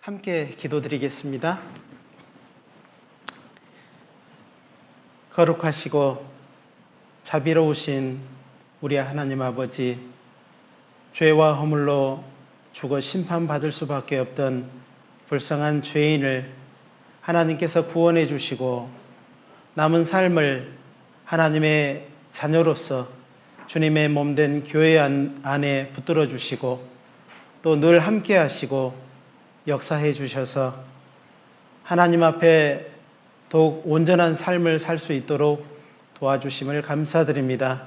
함께 기도드리겠습니다. 거룩하시고 자비로우신 우리 하나님 아버지, 죄와 허물로 죽어 심판받을 수밖에 없던 불쌍한 죄인을 하나님께서 구원해 주시고 남은 삶을 하나님의 자녀로서 주님의 몸된 교회 안에 붙들어 주시고 또 늘 함께 하시고 역사해 주셔서 하나님 앞에 더욱 온전한 삶을 살 수 있도록 도와주심을 감사드립니다.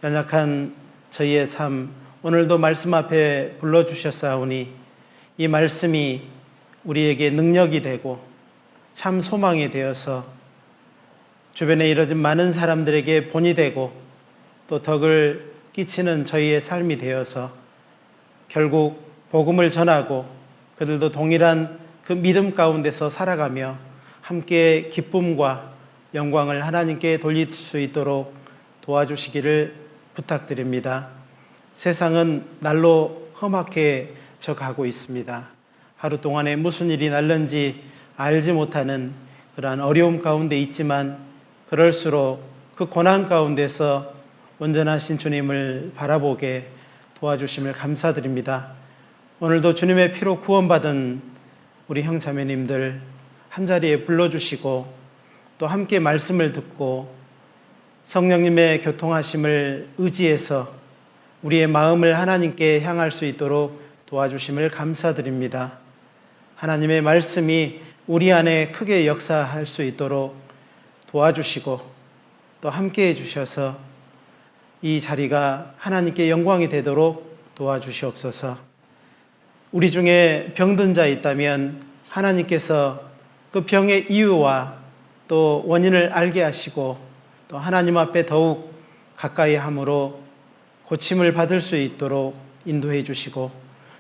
연약한 저희의 삶, 오늘도 말씀 앞에 불러주셨사오니 이 말씀이 우리에게 능력이 되고 참 소망이 되어서 주변에 이뤄진 많은 사람들에게 본이 되고 또 덕을 끼치는 저희의 삶이 되어서 결국 복음을 전하고 그들도 동일한 그 믿음 가운데서 살아가며 함께 기쁨과 영광을 하나님께 돌릴 수 있도록 도와주시기를 부탁드립니다. 세상은 날로 험악해져 가고 있습니다. 하루 동안에 무슨 일이 날는지 알지 못하는 그러한 어려움 가운데 있지만 그럴수록 그 고난 가운데서 온전하신 주님을 바라보게 도와주심을 감사드립니다. 오늘도 주님의 피로 구원받은 우리 형제자매님들 한자리에 불러주시고 또 함께 말씀을 듣고 성령님의 교통하심을 의지해서 우리의 마음을 하나님께 향할 수 있도록 도와주심을 감사드립니다. 하나님의 말씀이 우리 안에 크게 역사할 수 있도록 도와주시고 또 함께 해주셔서 이 자리가 하나님께 영광이 되도록 도와주시옵소서. 우리 중에 병든 자 있다면 하나님께서 그 병의 이유와 또 원인을 알게 하시고 또 하나님 앞에 더욱 가까이 함으로 고침을 받을 수 있도록 인도해 주시고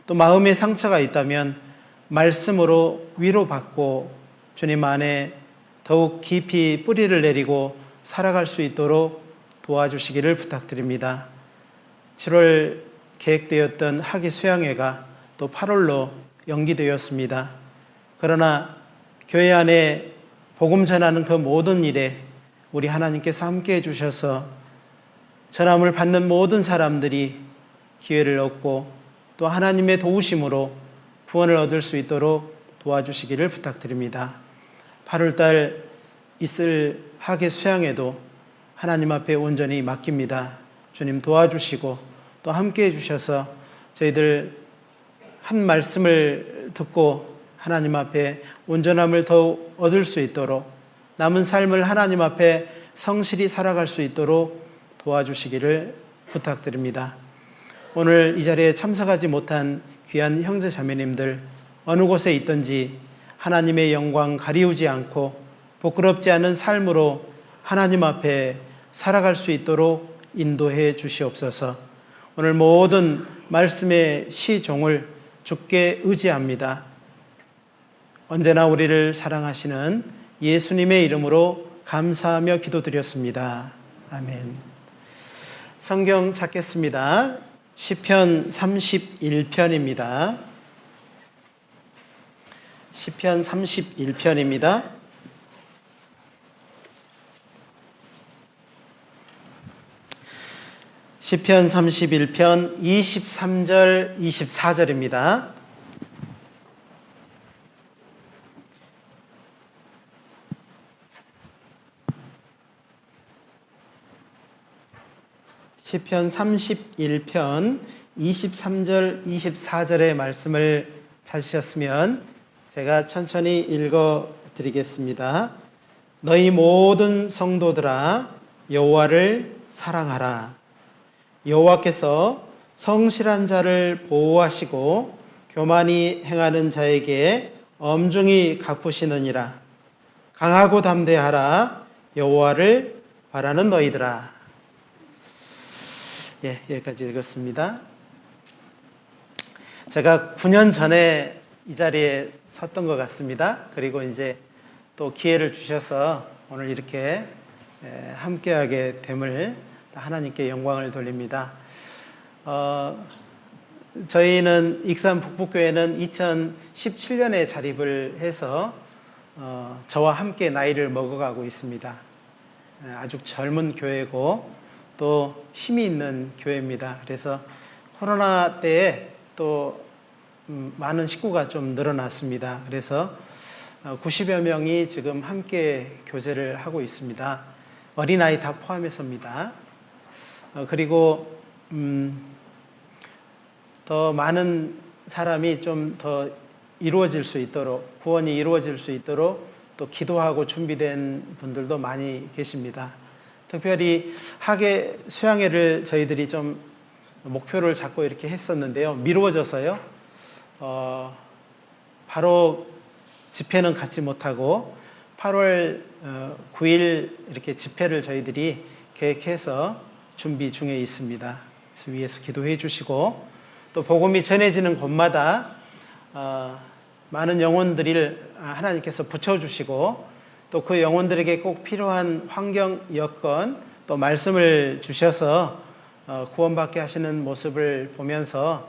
또 마음에 상처가 있다면 말씀으로 위로받고 주님 안에 더욱 깊이 뿌리를 내리고 살아갈 수 있도록 도와주시기를 부탁드립니다. 7월 계획되었던 학예 수양회가 또 8월로 연기되었습니다. 그러나 교회 안에 복음 전하는 그 모든 일에 우리 하나님께서 함께 해주셔서 전함을 받는 모든 사람들이 기회를 얻고 또 하나님의 도우심으로 구원을 얻을 수 있도록 도와주시기를 부탁드립니다. 8월달 있을 학예 수양에도 하나님 앞에 온전히 맡깁니다. 주님 도와주시고 또 함께 해주셔서 저희들 한 말씀을 듣고 하나님 앞에 온전함을 더욱 얻을 수 있도록 남은 삶을 하나님 앞에 성실히 살아갈 수 있도록 도와주시기를 부탁드립니다. 오늘 이 자리에 참석하지 못한 귀한 형제 자매님들 어느 곳에 있든지 하나님의 영광 가리우지 않고 부끄럽지 않은 삶으로 하나님 앞에 살아갈 수 있도록 인도해 주시옵소서. 오늘 모든 말씀의 시종을 주께 의지합니다. 언제나 우리를 사랑하시는 예수님의 이름으로 감사하며 기도드렸습니다. 아멘. 성경 찾겠습니다. 시편 31편입니다. 시편 31편입니다. 시편 31편 23절 24절입니다. 시편 31편 23절 24절의 말씀을 찾으셨으면 제가 천천히 읽어 드리겠습니다. 너희 모든 성도들아 여호와를 사랑하라. 여호와께서 성실한 자를 보호하시고 교만히 행하는 자에게 엄중히 갚으시느니라. 강하고 담대하라. 여호와를 바라는 너희들아. 여기까지 읽었습니다. 제가 9년 전에 이 자리에 섰던 것 같습니다. 그리고 이제 또 기회를 주셔서 오늘 이렇게 함께하게 됨을 하나님께 영광을 돌립니다. 저희는 익산 북북교회는 2017년에 자립을 해서 저와 함께 나이를 먹어가고 있습니다. 아주 젊은 교회고 또 힘이 있는 교회입니다. 그래서 코로나 때에 또 많은 식구가 좀 늘어났습니다. 그래서 90여 명이 지금 함께 교제를 하고 있습니다. 어린아이 다 포함해서입니다. 그리고 더 많은 사람이 좀 더 이루어질 수 있도록, 구원이 이루어질 수 있도록 또 기도하고 준비된 분들도 많이 계십니다. 특별히 학예 수양회를 저희들이 좀 목표를 잡고 이렇게 했었는데요. 미루어져서요. 바로 집회는 갖지 못하고 8월 9일 이렇게 집회를 저희들이 계획해서 준비 중에 있습니다. 그래서 위에서 기도해 주시고 또 복음이 전해지는 곳마다 많은 영혼들을 하나님께서 붙여주시고 또 그 영혼들에게 꼭 필요한 환경, 여건 또 말씀을 주셔서 구원받게 하시는 모습을 보면서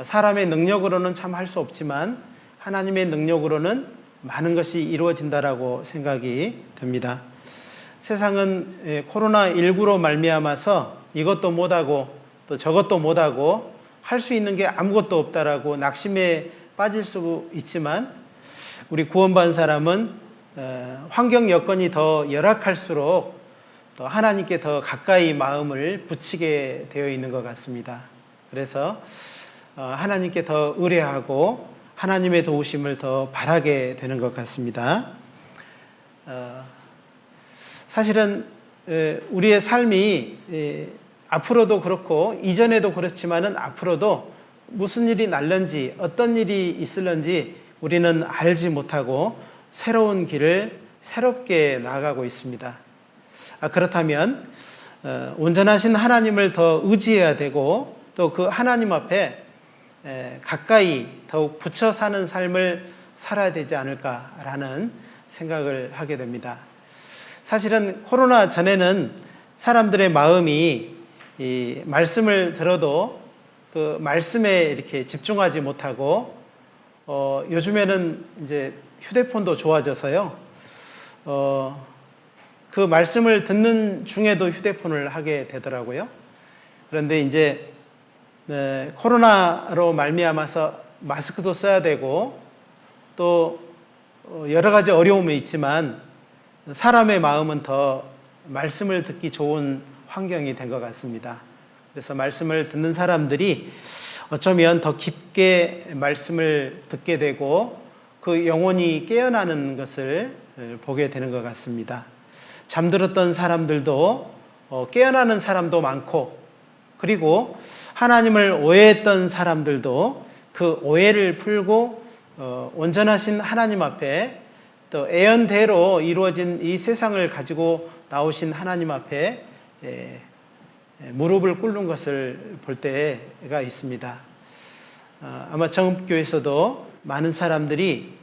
사람의 능력으로는 참 할 수 없지만 하나님의 능력으로는 많은 것이 이루어진다라고 생각이 됩니다. 세상은 코로나19로 말미암아서 이것도 못하고 또 저것도 못하고 할 수 있는 게 아무것도 없다라고 낙심에 빠질 수 있지만 우리 구원받은 사람은 환경 여건이 더 열악할수록 또 하나님께 더 가까이 마음을 붙이게 되어 있는 것 같습니다. 그래서 하나님께 더 의뢰하고 하나님의 도우심을 더 바라게 되는 것 같습니다. 사실은 우리의 삶이 앞으로도 그렇고 이전에도 그렇지만은 앞으로도 무슨 일이 날런지 어떤 일이 있을런지 우리는 알지 못하고 새로운 길을 새롭게 나아가고 있습니다. 그렇다면 온전하신 하나님을 더 의지해야 되고 또 그 하나님 앞에 가까이 더욱 붙여 사는 삶을 살아야 되지 않을까라는 생각을 하게 됩니다. 사실은 코로나 전에는 사람들의 마음이 이 말씀을 들어도 그 말씀에 이렇게 집중하지 못하고 요즘에는 이제 휴대폰도 좋아져서요. 그 말씀을 듣는 중에도 휴대폰을 하게 되더라고요. 그런데 이제 코로나로 말미암아서 마스크도 써야 되고 또 여러 가지 어려움이 있지만 사람의 마음은 더 말씀을 듣기 좋은 환경이 된 것 같습니다. 그래서 말씀을 듣는 사람들이 어쩌면 더 깊게 말씀을 듣게 되고 그 영혼이 깨어나는 것을 보게 되는 것 같습니다. 잠들었던 사람들도 깨어나는 사람도 많고 그리고 하나님을 오해했던 사람들도 그 오해를 풀고 온전하신 하나님 앞에 또 애연대로 이루어진 이 세상을 가지고 나오신 하나님 앞에 무릎을 꿇는 것을 볼 때가 있습니다. 아마 정읍교에서도 많은 사람들이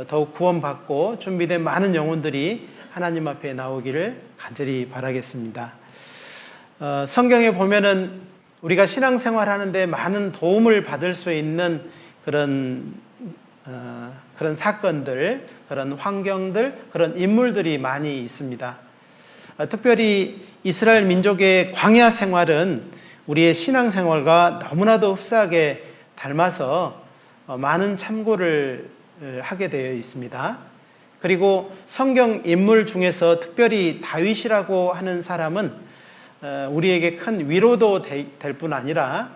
더욱 구원받고 준비된 많은 영혼들이 하나님 앞에 나오기를 간절히 바라겠습니다. 성경에 보면은 우리가 신앙생활하는데 많은 도움을 받을 수 있는 그런 사건들, 그런 환경들, 그런 인물들이 많이 있습니다. 특별히 이스라엘 민족의 광야 생활은 우리의 신앙생활과 너무나도 흡사하게 닮아서 많은 참고를 하게 되어 있습니다. 그리고 성경 인물 중에서 특별히 다윗이라고 하는 사람은 우리에게 큰 위로도 될 뿐 아니라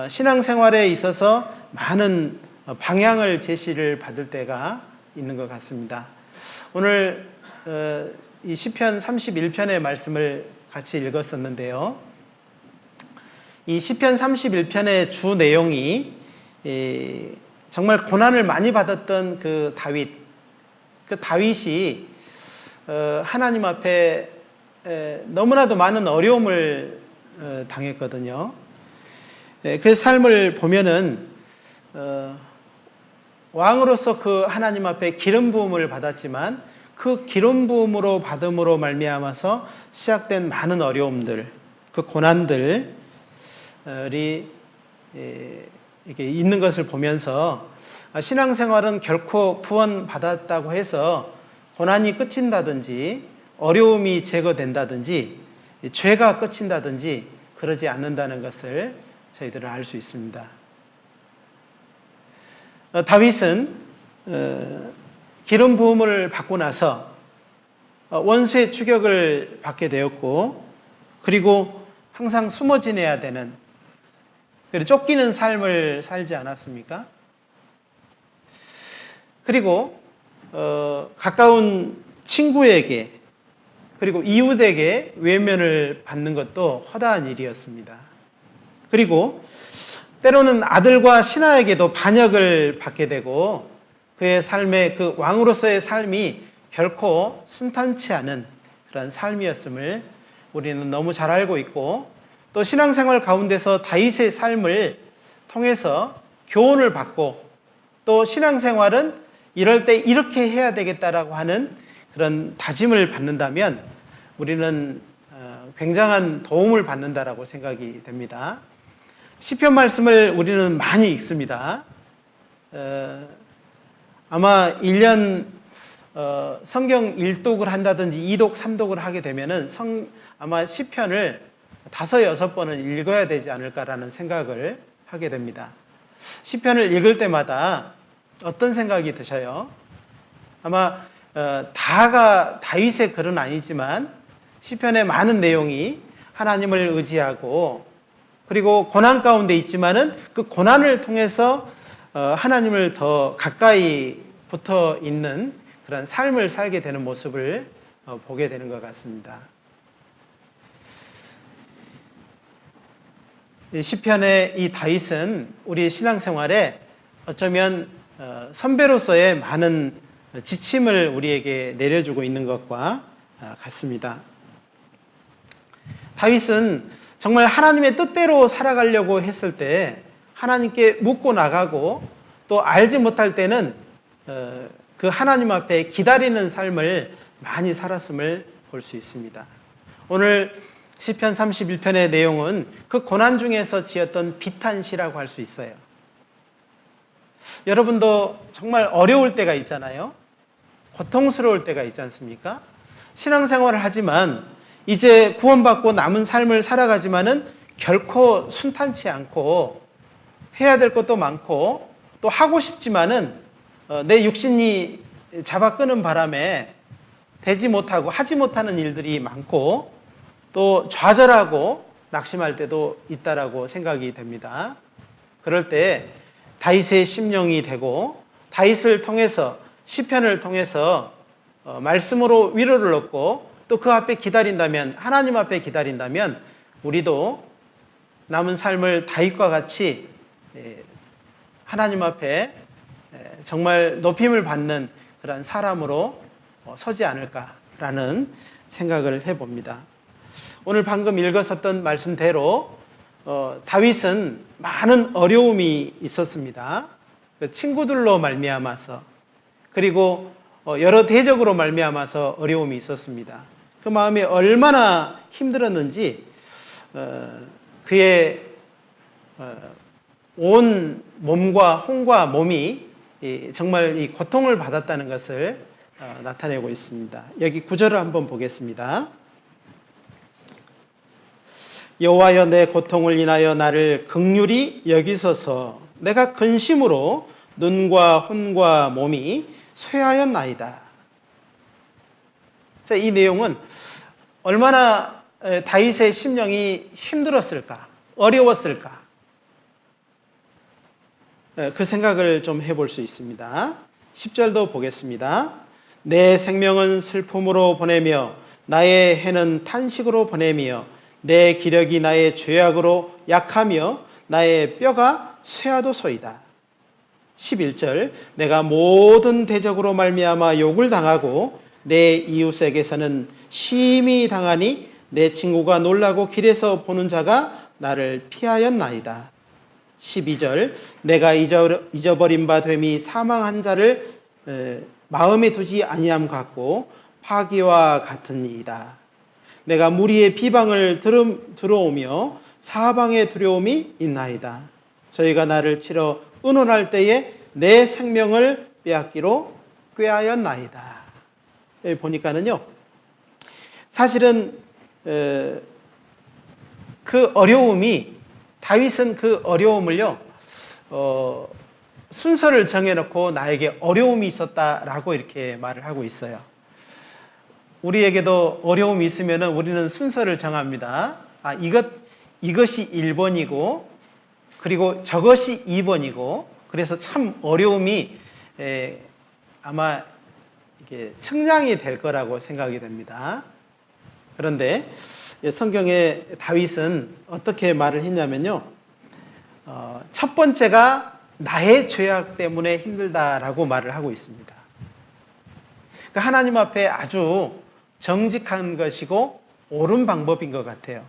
신앙생활에 있어서 많은 방향을 제시를 받을 때가 있는 것 같습니다. 오늘 이 시편 31편의 말씀을 같이 읽었었는데요. 이 시편 31편의 주 내용이 정말 고난을 많이 받았던 그 다윗이 하나님 앞에 너무나도 많은 어려움을 당했거든요. 그 삶을 보면은 왕으로서 그 하나님 앞에 기름 부음을 받았지만 그 기름 부음으로 받음으로 말미암아서 시작된 많은 어려움들, 그 고난들이 이렇게 있는 것을 보면서 신앙생활은 결코 구원받았다고 해서 고난이 끝인다든지 어려움이 제거된다든지 죄가 끝인다든지 그러지 않는다는 것을 저희들은 알 수 있습니다. 다윗은 기름 부음을 받고 나서 원수의 추격을 받게 되었고, 그리고 항상 숨어 지내야 되는, 그리고 쫓기는 삶을 살지 않았습니까? 그리고 가까운 친구에게 그리고 이웃에게 외면을 받는 것도 허다한 일이었습니다. 그리고 때로는 아들과 신하에게도 반역을 받게 되고, 그의 삶의 그 왕으로서의 삶이 결코 순탄치 않은 그런 삶이었음을 우리는 너무 잘 알고 있고, 또 신앙생활 가운데서 다윗의 삶을 통해서 교훈을 받고, 또 신앙생활은 이럴 때 이렇게 해야 되겠다라고 하는 그런 다짐을 받는다면 우리는 굉장한 도움을 받는다라고 생각이 됩니다. 시편 말씀을 우리는 많이 읽습니다. 아마 1년 성경 1독을 한다든지 2독, 3독을 하게 되면은 아마 시편을 5, 6번은 읽어야 되지 않을까라는 생각을 하게 됩니다. 시편을 읽을 때마다 어떤 생각이 드셔요? 아마 다가 다윗의 글은 아니지만 시편의 많은 내용이 하나님을 의지하고, 그리고 고난 가운데 있지만은 그 고난을 통해서 하나님을 더 가까이 붙어 있는 그런 삶을 살게 되는 모습을 보게 되는 것 같습니다. 시편의 이 다윗은 우리 신앙생활에 어쩌면 선배로서의 많은 지침을 우리에게 내려주고 있는 것과 같습니다. 다윗은 정말 하나님의 뜻대로 살아가려고 했을 때 하나님께 묻고 나가고, 또 알지 못할 때는 그 하나님 앞에 기다리는 삶을 많이 살았음을 볼 수 있습니다. 오늘 시편 31편의 내용은 그 고난 중에서 지었던 비탄시라고 할 수 있어요. 여러분도 정말 어려울 때가 있잖아요. 고통스러울 때가 있지 않습니까? 신앙생활을 하지만 이제 구원받고 남은 삶을 살아가지만은 결코 순탄치 않고, 해야 될 것도 많고, 또 하고 싶지만은 내 육신이 잡아 끄는 바람에 되지 못하고 하지 못하는 일들이 많고, 또 좌절하고 낙심할 때도 있다라고 생각이 됩니다. 그럴 때 다윗의 심령이 되고, 다윗을 통해서, 시편을 통해서 말씀으로 위로를 얻고, 또 그 앞에 기다린다면, 하나님 앞에 기다린다면 우리도 남은 삶을 다윗과 같이 하나님 앞에 정말 높임을 받는 그런 사람으로 서지 않을까라는 생각을 해봅니다. 오늘 방금 읽었었던 말씀대로 다윗은 많은 어려움이 있었습니다. 그 친구들로 말미암아서, 그리고 여러 대적으로 말미암아서 어려움이 있었습니다. 그 마음이 얼마나 힘들었는지 그의 온 몸과 혼과 몸이 정말 이 고통을 받았다는 것을 나타내고 있습니다. 여기 9절을 한번 보겠습니다. 여호와여, 내 고통을 인하여 나를 긍휼히 여기소서. 내가 근심으로 눈과 혼과 몸이 쇠하였나이다. 자, 이 내용은 얼마나 다윗의 심령이 힘들었을까, 어려웠을까, 그 생각을 좀 해볼 수 있습니다. 10절도 보겠습니다. 내 생명은 슬픔으로 보내며 나의 해는 탄식으로 보내며 내 기력이 나의 죄악으로 약하며 나의 뼈가 쇠하도소이다. 11절, 내가 모든 대적으로 말미암아 욕을 당하고 내 이웃에게서는 심히 당하니 내 친구가 놀라고 길에서 보는 자가 나를 피하였나이다. 12절, 내가 잊어버린 바 됨이 사망한 자를 마음에 두지 아니함 같고 파기와 같은 이이다. 내가 무리의 비방을 들어오며 사방의 두려움이 있나이다. 저희가 나를 치러 의논할 때에 내 생명을 빼앗기로 꾀하였나이다. 여기 보니까는요, 사실은 그 어려움이, 다윗은 그 어려움을요, 순서를 정해놓고 나에게 어려움이 있었다라고 이렇게 말을 하고 있어요. 우리에게도 어려움이 있으면 우리는 순서를 정합니다. 이것이 1번이고, 그리고 저것이 2번이고, 그래서 참 어려움이 아마 이게 측량이 될 거라고 생각이 됩니다. 그런데 성경의 다윗은 어떻게 말을 했냐면요, 첫 번째가 나의 죄악 때문에 힘들다라고 말을 하고 있습니다. 그러니까 하나님 앞에 아주 정직한 것이고 옳은 방법인 것 같아요.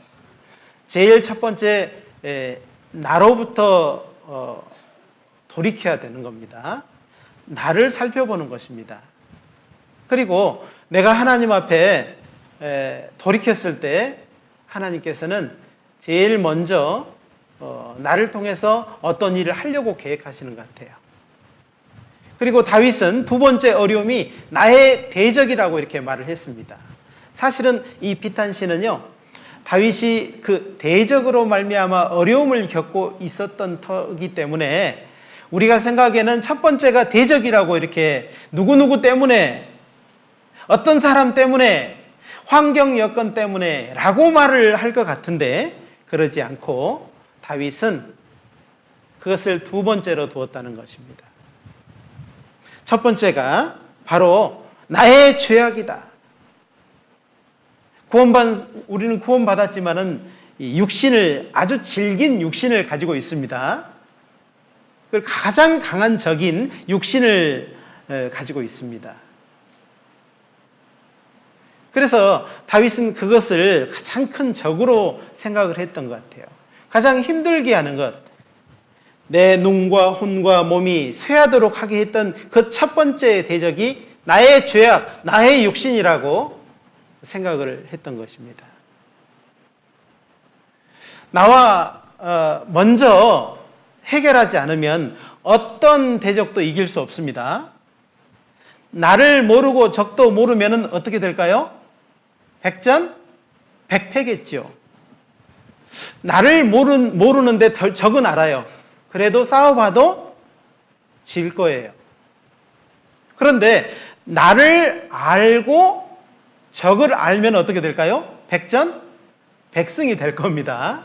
제일 첫 번째, 나로부터 돌이켜야 되는 겁니다. 나를 살펴보는 것입니다. 그리고 내가 하나님 앞에 돌이켰을 때 하나님께서는 제일 먼저 나를 통해서 어떤 일을 하려고 계획하시는 것 같아요. 그리고 다윗은 두 번째 어려움이 나의 대적이라고 이렇게 말을 했습니다. 사실은 이 비탄시는요, 다윗이 그 대적으로 말미암아 어려움을 겪고 있었던 터이기 때문에 우리가 생각에는 첫 번째가 대적이라고 이렇게 누구누구 때문에, 어떤 사람 때문에, 환경 여건 때문에 라고 말을 할 것 같은데 그러지 않고 다윗은 그것을 두 번째로 두었다는 것입니다. 첫 번째가 바로 나의 죄악이다. 우리는 구원받았지만은 육신을, 아주 질긴 육신을 가지고 있습니다. 가장 강한 적인 육신을 가지고 있습니다. 그래서 다윗은 그것을 가장 큰 적으로 생각을 했던 것 같아요. 가장 힘들게 하는 것, 내 눈과 혼과 몸이 쇠하도록 하게 했던 그 첫 번째 대적이 나의 죄악, 나의 육신이라고 생각을 했던 것입니다. 나와 먼저 해결하지 않으면 어떤 대적도 이길 수 없습니다. 나를 모르고 적도 모르면 어떻게 될까요? 백전백패겠죠. 나를 모르는데 적은 알아요. 그래도 싸워봐도 질 거예요. 그런데 나를 알고 적을 알면 어떻게 될까요? 백전백승이 될 겁니다.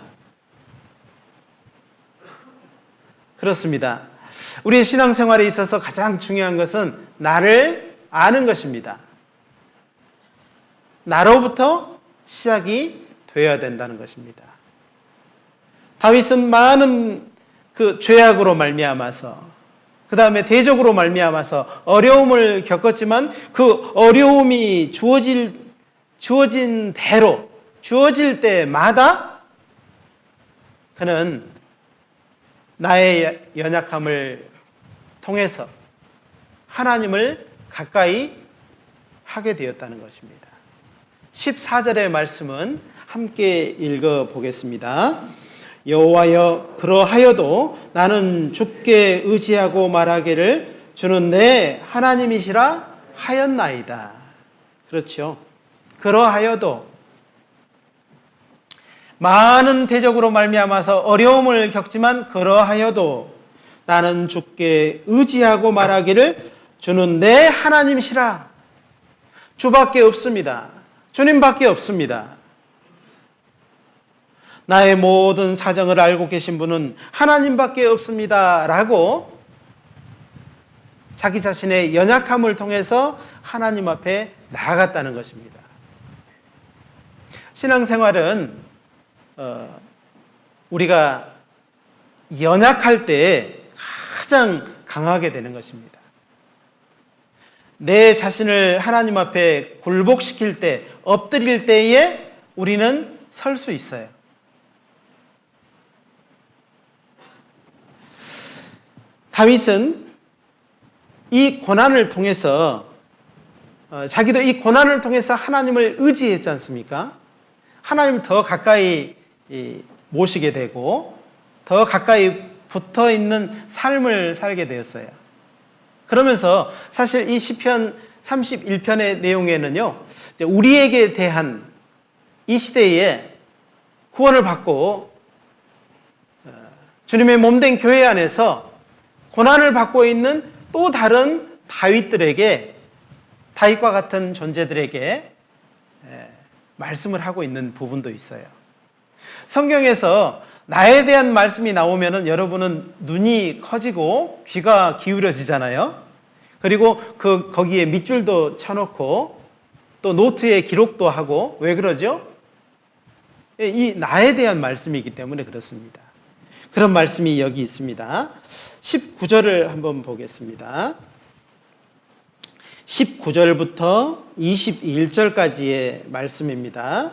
그렇습니다. 우리의 신앙생활에 있어서 가장 중요한 것은 나를 아는 것입니다. 나로부터 시작이 되어야 된다는 것입니다. 다윗은 많은 그 죄악으로 말미암아서, 그 다음에 대적으로 말미암아서 어려움을 겪었지만 그 어려움이 주어진 대로, 주어질 때마다 그는 나의 연약함을 통해서 하나님을 가까이 하게 되었다는 것입니다. 14절의 말씀은 함께 읽어보겠습니다. 여호와여, 그러하여도 나는 주께 의지하고 말하기를 주는 내 하나님이시라 하였나이다. 그렇죠. 그러하여도 많은 대적으로 말미암아서 어려움을 겪지만 그러하여도 나는 주께 의지하고 말하기를 주는 내 하나님이시라. 주밖에 없습니다. 주님밖에 없습니다. 나의 모든 사정을 알고 계신 분은 하나님밖에 없습니다. 라고 자기 자신의 연약함을 통해서 하나님 앞에 나아갔다는 것입니다. 신앙생활은 우리가 연약할 때 가장 강하게 되는 것입니다. 내 자신을 하나님 앞에 굴복시킬 때, 엎드릴 때에 우리는 설 수 있어요. 다윗은 이 고난을 통해서 자기도 이 고난을 통해서 하나님을 의지했지 않습니까? 하나님을 더 가까이 모시게 되고 더 가까이 붙어 있는 삶을 살게 되었어요. 그러면서 사실 이 시편 31편의 내용에는요, 우리에게 대한 이 시대에 구원을 받고 주님의 몸된 교회 안에서 고난을 받고 있는 또 다른 다윗들에게, 다윗과 같은 존재들에게 말씀을 하고 있는 부분도 있어요. 성경에서 나에 대한 말씀이 나오면은 여러분은 눈이 커지고 귀가 기울여지잖아요. 그리고 거기에 밑줄도 쳐놓고 또 노트에 기록도 하고. 왜 그러죠? 이 나에 대한 말씀이기 때문에 그렇습니다. 그런 말씀이 여기 있습니다. 19절을 한번 보겠습니다. 19절부터 21절까지의 말씀입니다.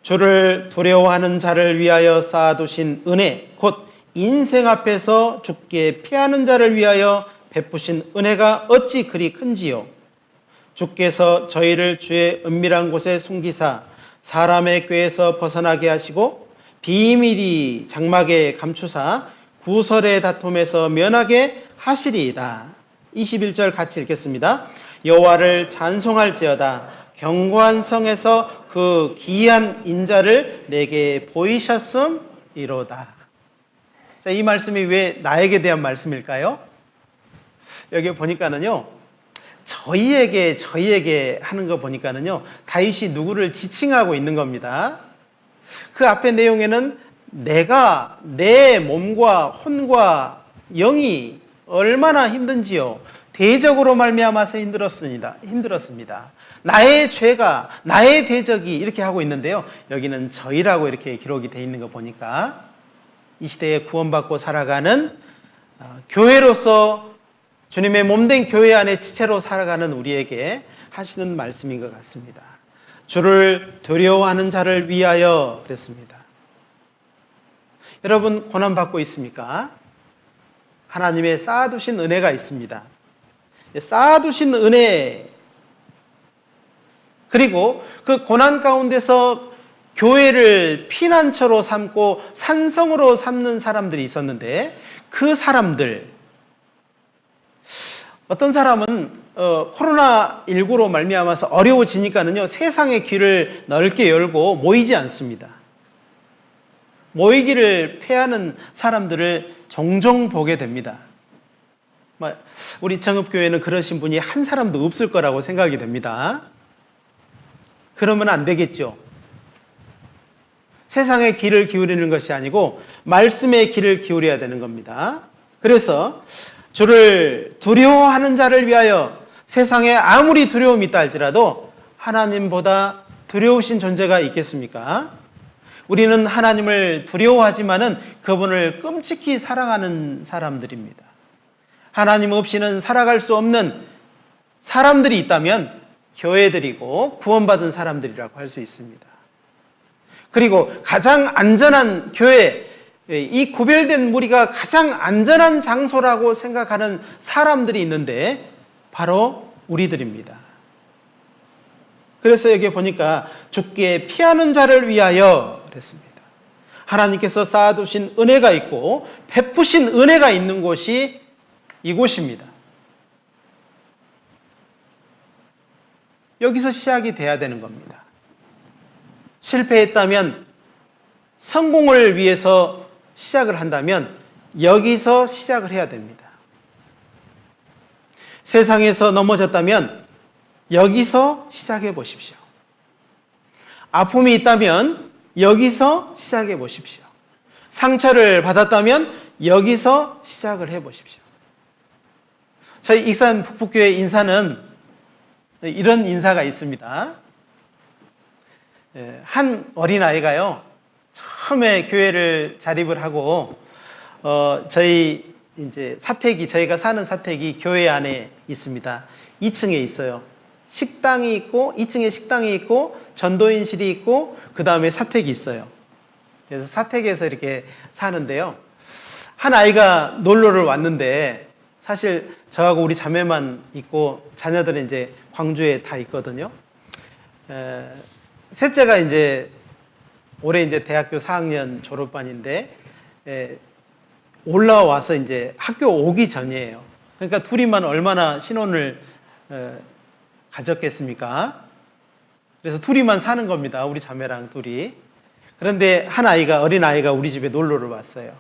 주를 두려워하는 자를 위하여 쌓아두신 은혜, 곧 인생 앞에서 죽게 피하는 자를 위하여 베푸신 은혜가 어찌 그리 큰지요. 주께서 저희를 주의 은밀한 곳에 숨기사 사람의 꾀에서 벗어나게 하시고 비밀이 장막에 감추사 구설의 다툼에서 면하게 하시리이다. 21절 같이 읽겠습니다. 여호와를 찬송할지어다. 견고한 성에서 그 기이한 인자를 내게 보이셨음이로다. 자, 이 말씀이 왜 나에게 대한 말씀일까요? 여기 보니까는요, 저희에게 하는 거 보니까는요, 다윗이 누구를 지칭하고 있는 겁니다. 그 앞에 내용에는 내가 내 몸과 혼과 영이 얼마나 힘든지요. 대적으로 말미암아서 힘들었습니다. 나의 죄가, 나의 대적이 이렇게 하고 있는데요. 여기는 저희라고 이렇게 기록이 되어 있는 거 보니까 이 시대에 구원받고 살아가는 교회로서 주님의 몸된 교회 안에 지체로 살아가는 우리에게 하시는 말씀인 것 같습니다. 주를 두려워하는 자를 위하여 그랬습니다. 여러분 고난받고 있습니까? 하나님의 쌓아두신 은혜가 있습니다. 쌓아두신 은혜, 그리고 그 고난 가운데서 교회를 피난처로 삼고 산성으로 삼는 사람들이 있었는데, 그 사람들, 어떤 사람은 코로나19로 말미암아서 어려워지니까는요, 세상의 길을 넓게 열고 모이지 않습니다. 모이기를 패하는 사람들을 종종 보게 됩니다. 우리 정읍교회는 그러신 분이 한 사람도 없을 거라고 생각이 됩니다. 그러면 안 되겠죠. 세상의 귀를 기울이는 것이 아니고 말씀의 귀를 기울여야 되는 겁니다. 그래서 주를 두려워하는 자를 위하여, 세상에 아무리 두려움이 있다 할지라도 하나님보다 두려우신 존재가 있겠습니까? 우리는 하나님을 두려워하지만은 그분을 끔찍히 사랑하는 사람들입니다. 하나님 없이는 살아갈 수 없는 사람들이 있다면 교회들이고 구원받은 사람들이라고 할 수 있습니다. 그리고 가장 안전한 교회, 이 구별된 무리가 가장 안전한 장소라고 생각하는 사람들이 있는데 바로 우리들입니다. 그래서 여기 보니까 죽게 피하는 자를 위하여 그랬습니다. 하나님께서 쌓아두신 은혜가 있고 베푸신 은혜가 있는 곳이 이곳입니다. 여기서 시작이 돼야 되는 겁니다. 실패했다면, 성공을 위해서 시작을 한다면 여기서 시작을 해야 됩니다. 세상에서 넘어졌다면 여기서 시작해 보십시오. 아픔이 있다면 여기서 시작해 보십시오. 상처를 받았다면 여기서 시작을 해 보십시오. 저희 익산 북북교회 인사는 이런 인사가 있습니다. 한 어린아이가요, 처음에 교회를 자립을 하고, 저희 이제 사택이, 저희가 사는 사택이 교회 안에 있습니다. 2층에 있어요. 식당이 있고, 2층에 식당이 있고, 전도인실이 있고, 그 다음에 사택이 있어요. 그래서 사택에서 이렇게 사는데요. 한 아이가 놀러를 왔는데, 사실 저하고 우리 자매만 있고 자녀들은 이제 광주에 다 있거든요. 셋째가 이제 올해 이제 대학교 4학년 졸업반인데 올라와서 이제 학교 오기 전이에요. 그러니까 둘이만 얼마나 신혼을 가졌겠습니까? 그래서 둘이만 사는 겁니다. 우리 자매랑 둘이. 그런데 한 아이가, 어린 아이가 우리 집에 놀러를 왔어요.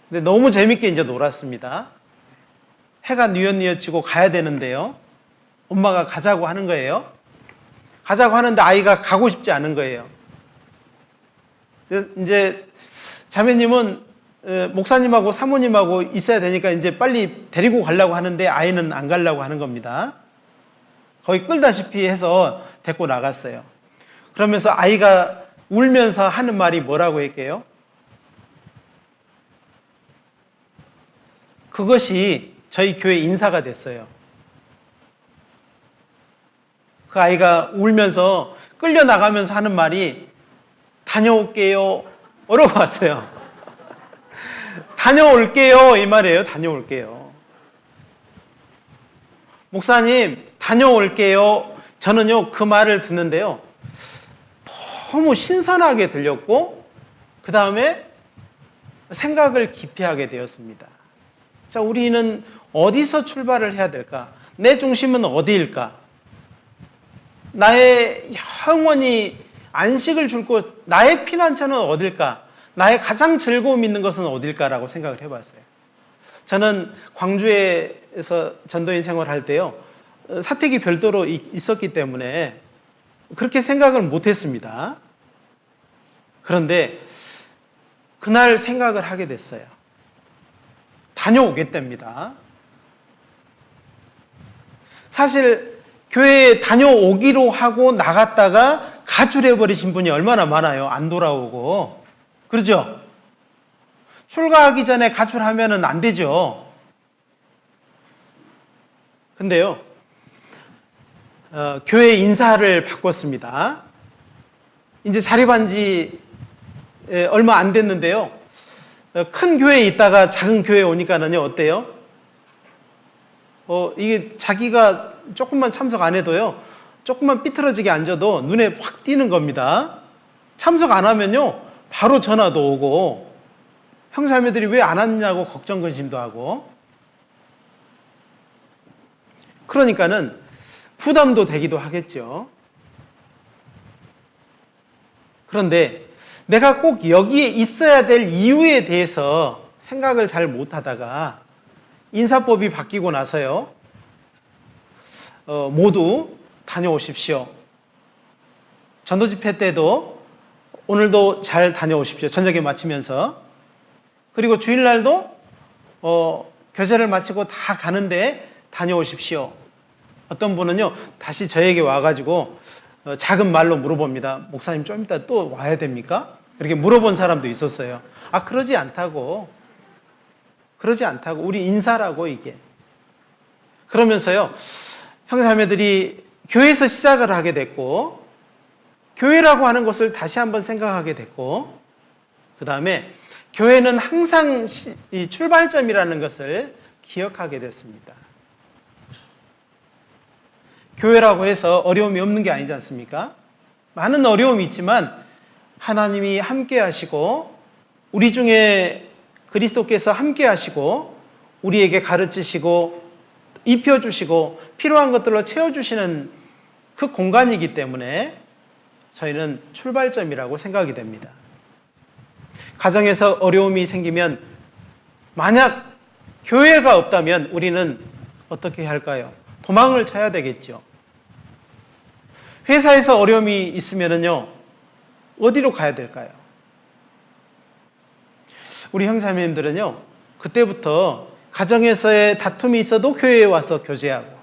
근데 너무 재밌게 이제 놀았습니다. 해가 뉘엿뉘엿지고 가야 되는데요. 엄마가 가자고 하는 거예요. 가자고 하는데 아이가 가고 싶지 않은 거예요. 이제 자매님은 목사님하고 사모님하고 있어야 되니까 이제 빨리 데리고 가려고 하는데 아이는 안 가려고 하는 겁니다. 거의 끌다시피 해서 데리고 나갔어요. 그러면서 아이가 울면서 하는 말이 뭐라고 할게요? 그것이 저희 교회 인사가 됐어요. 그 아이가 울면서 끌려나가면서 하는 말이 다녀올게요. 이러고 왔어요. 다녀올게요. 이 말이에요. 다녀올게요. 목사님, 다녀올게요. 저는요, 그 말을 듣는데요. 너무 신선하게 들렸고, 그 다음에 생각을 깊이 하게 되었습니다. 자, 우리는 어디서 출발을 해야 될까? 내 중심은 어디일까? 나의 영원히 안식을 줄 곳, 나의 피난처는 어딜까? 나의 가장 즐거움 있는 것은 어딜까라고 생각을 해봤어요. 저는 광주에서 전도인 생활할 때요, 사택이 별도로 있었기 때문에 그렇게 생각을 못했습니다. 그런데 그날 생각을 하게 됐어요. 다녀오겠답니다. 사실 교회에 다녀오기로 하고 나갔다가 가출해버리신 분이 얼마나 많아요. 안 돌아오고. 그러죠? 출가하기 전에 가출하면 안 되죠. 근데요, 교회 인사를 바꿨습니다. 이제 자립한 지 얼마 안 됐는데요. 큰 교회에 있다가 작은 교회에 오니까는요, 어때요? 이게 자기가 조금만 참석 안 해도요, 조금만 삐뚤어지게 앉아도 눈에 확 띄는 겁니다. 참석 안 하면요, 바로 전화도 오고, 형제자매들이 왜 안 왔냐고 걱정, 근심도 하고. 그러니까는 부담도 되기도 하겠죠. 그런데 내가 꼭 여기에 있어야 될 이유에 대해서 생각을 잘 못하다가 인사법이 바뀌고 나서요, 모두 다녀오십시오. 전도 집회 때도 오늘도 잘 다녀오십시오. 저녁에 마치면서. 그리고 주일날도 교제를 마치고 다 가는데 다녀오십시오. 어떤 분은요, 다시 저에게 와가지고 작은 말로 물어봅니다. 목사님 좀 이따 또 와야 됩니까? 이렇게 물어본 사람도 있었어요. 아, 그러지 않다고. 그러지 않다고. 우리 인사라고, 이게. 그러면서요, 형제자매들이 교회에서 시작을 하게 됐고, 교회라고 하는 것을 다시 한번 생각하게 됐고, 그 다음에 교회는 항상 이 출발점이라는 것을 기억하게 됐습니다. 교회라고 해서 어려움이 없는 게 아니지 않습니까? 많은 어려움이 있지만 하나님이 함께 하시고, 우리 중에 그리스도께서 함께 하시고, 우리에게 가르치시고, 입혀주시고, 필요한 것들로 채워주시는 그 공간이기 때문에 저희는 출발점이라고 생각이 됩니다. 가정에서 어려움이 생기면, 만약 교회가 없다면 우리는 어떻게 할까요? 도망을 쳐야 되겠죠. 회사에서 어려움이 있으면요, 어디로 가야 될까요? 우리 형제자매님들은요, 그때부터 가정에서의 다툼이 있어도 교회에 와서 교제하고,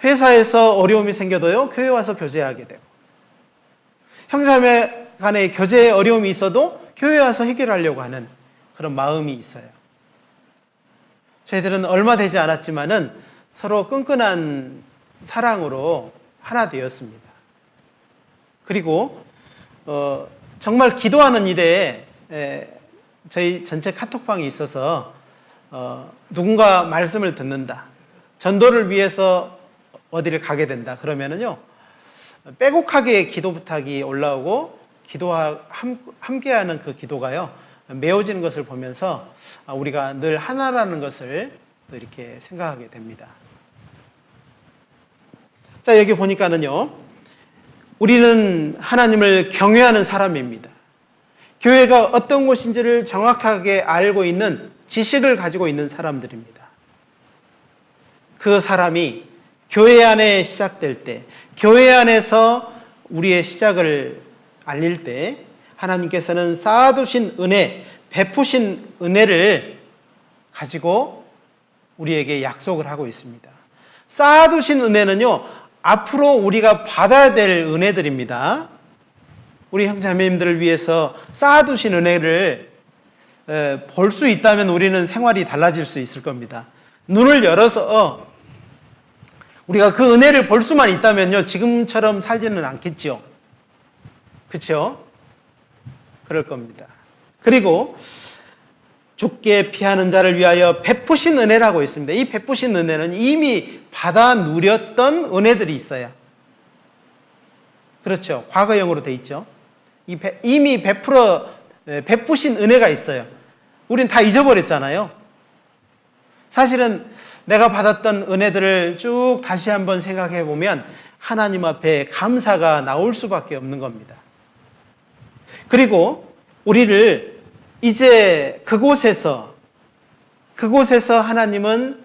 회사에서 어려움이 생겨도요, 교회에 와서 교제하게 되고, 형제자매 간의 교제에 어려움이 있어도 교회에 와서 해결하려고 하는 그런 마음이 있어요. 저희들은 얼마 되지 않았지만은 서로 끈끈한 사랑으로 하나 되었습니다. 그리고 정말 기도하는 일에 저희 전체 카톡방이 있어서 누군가 말씀을 듣는다, 전도를 위해서 어디를 가게 된다 그러면은요, 빼곡하게 기도 부탁이 올라오고 함께하는 그 기도가요, 메워지는 것을 보면서 우리가 늘 하나라는 것을 또 이렇게 생각하게 됩니다. 자, 여기 보니까는요, 우리는 하나님을 경외하는 사람입니다. 교회가 어떤 곳인지를 정확하게 알고 있는 지식을 가지고 있는 사람들입니다. 그 사람이 교회 안에 시작될 때, 교회 안에서 우리의 시작을 알릴 때 하나님께서는 쌓아두신 은혜, 베푸신 은혜를 가지고 우리에게 약속을 하고 있습니다. 쌓아두신 은혜는요, 앞으로 우리가 받아야 될 은혜들입니다. 우리 형제자매님들을 위해서 쌓아두신 은혜를 볼 수 있다면 우리는 생활이 달라질 수 있을 겁니다. 눈을 열어서 우리가 그 은혜를 볼 수만 있다면요, 지금처럼 살지는 않겠죠. 그렇죠? 그럴 겁니다. 그리고 죽게 피하는 자를 위하여 베푸신 은혜라고 있습니다. 이 베푸신 은혜는 이미 받아 누렸던 은혜들이 있어요. 그렇죠. 과거형으로 돼 있죠. 이미 베푸신 은혜가 있어요. 우린 다 잊어버렸잖아요. 사실은 내가 받았던 은혜들을 쭉 다시 한번 생각해 보면 하나님 앞에 감사가 나올 수밖에 없는 겁니다. 그리고 우리를 이제 그곳에서 하나님은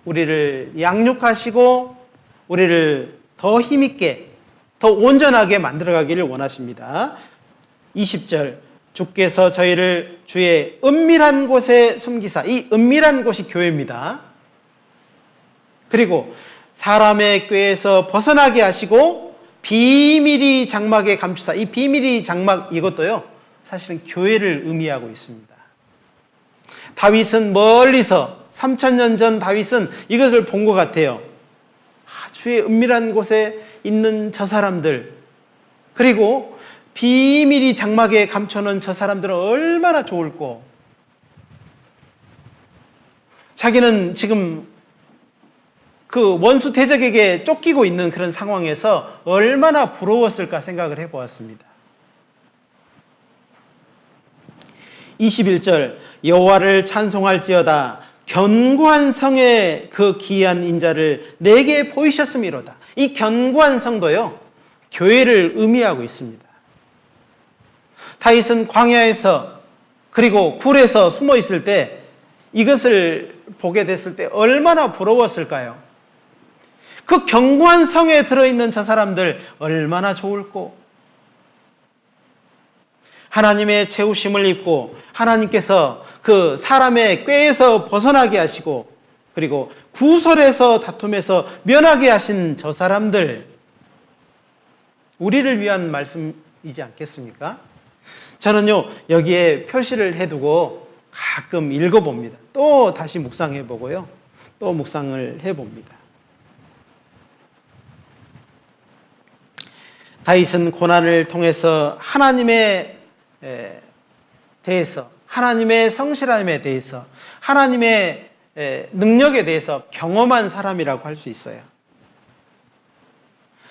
우리를 양육하시고 우리를 더 힘있게, 더 온전하게 만들어가기를 원하십니다. 20절, 주께서 저희를 주의 은밀한 곳에 숨기사, 이 은밀한 곳이 교회입니다. 그리고 사람의 꾀에서 벗어나게 하시고 비밀이 장막에 감추사, 이 비밀이 장막, 이것도요 사실은 교회를 의미하고 있습니다. 다윗은 멀리서 3000년 전 다윗은 이것을 본 것 같아요. 주의 은밀한 곳에 있는 저 사람들, 그리고 비밀이 장막에 감춰놓은 저 사람들은 얼마나 좋을꼬. 자기는 지금 그 원수 대적에게 쫓기고 있는 그런 상황에서 얼마나 부러웠을까 생각을 해보았습니다. 21절, 여호와를 찬송할지어다. 견고한 성의 그 기이한 인자를 내게 보이셨음이로다. 이 견고한 성도요, 교회를 의미하고 있습니다. 다윗은 광야에서 그리고 굴에서 숨어 있을 때 이것을 보게 됐을 때 얼마나 부러웠을까요? 그 견고한 성에 들어있는 저 사람들 얼마나 좋을꼬. 하나님의 채우심을 입고 하나님께서 그 사람의 꾀에서 벗어나게 하시고 그리고 구설에서 다툼에서 면하게 하신 저 사람들, 우리를 위한 말씀이지 않겠습니까? 저는요 여기에 표시를 해두고 가끔 읽어봅니다. 또 다시 묵상해보고요, 또 묵상을 해봅니다. 다윗은 고난을 통해서 하나님에 대해서, 하나님의 성실함에 대해서, 하나님의 능력에 대해서 경험한 사람이라고 할 수 있어요.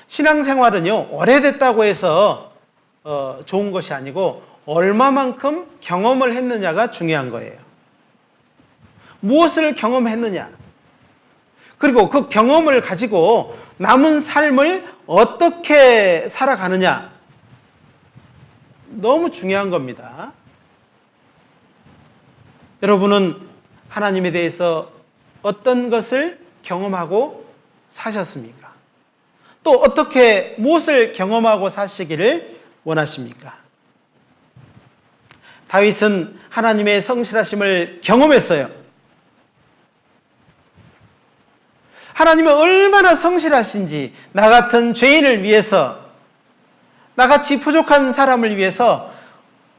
신앙생활은요 오래됐다고 해서 좋은 것이 아니고 얼마만큼 경험을 했느냐가 중요한 거예요. 무엇을 경험했느냐, 그리고 그 경험을 가지고 남은 삶을 어떻게 살아가느냐, 너무 중요한 겁니다. 여러분은 하나님에 대해서 어떤 것을 경험하고 사셨습니까? 또 어떻게, 무엇을 경험하고 사시기를 원하십니까? 다윗은 하나님의 성실하심을 경험했어요. 하나님은 얼마나 성실하신지, 나 같은 죄인을 위해서, 나같이 부족한 사람을 위해서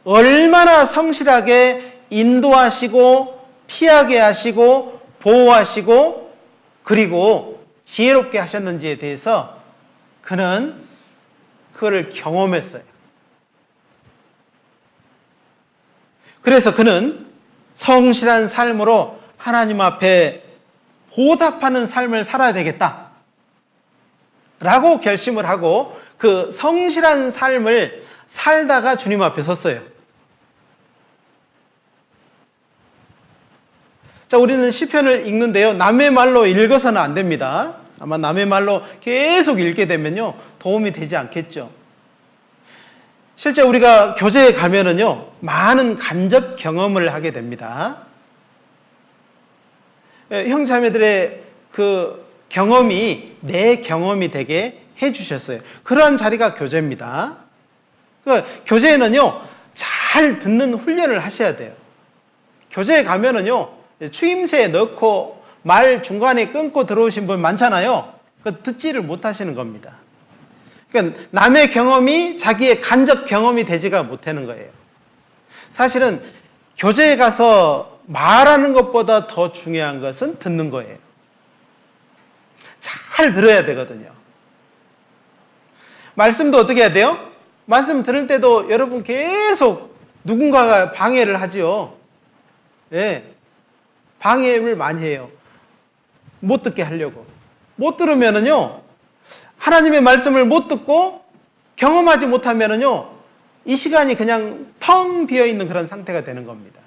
얼마나 성실하게 인도하시고 피하게 하시고 보호하시고 그리고 지혜롭게 하셨는지에 대해서 그는 그거를 경험했어요. 그래서 그는 성실한 삶으로 하나님 앞에 보답하는 삶을 살아야 되겠다 라고 결심을 하고 그 성실한 삶을 살다가 주님 앞에 섰어요. 자, 우리는 시편을 읽는데요. 남의 말로 읽어서는 안 됩니다. 아마 남의 말로 계속 읽게 되면요, 도움이 되지 않겠죠. 실제 우리가 교제에 가면은요, 많은 간접 경험을 하게 됩니다. 형제자매들의 그 경험이 내 경험이 되게 해주셨어요. 그러한 자리가 교제입니다. 그러니까 교제에는요, 잘 듣는 훈련을 하셔야 돼요. 교제에 가면은요, 추임새에 넣고 말 중간에 끊고 들어오신 분 많잖아요. 그 듣지를 못하시는 겁니다. 그러니까 남의 경험이 자기의 간접 경험이 되지가 못하는 거예요. 사실은 교제에 가서 말하는 것보다 더 중요한 것은 듣는 거예요. 잘 들어야 되거든요. 말씀도 어떻게 해야 돼요? 말씀 들을 때도 여러분 계속 누군가가 방해를 하지요. 예. 방해를 많이 해요. 못 듣게 하려고. 못 들으면은요, 하나님의 말씀을 못 듣고 경험하지 못하면은요, 이 시간이 그냥 텅 비어 있는 그런 상태가 되는 겁니다.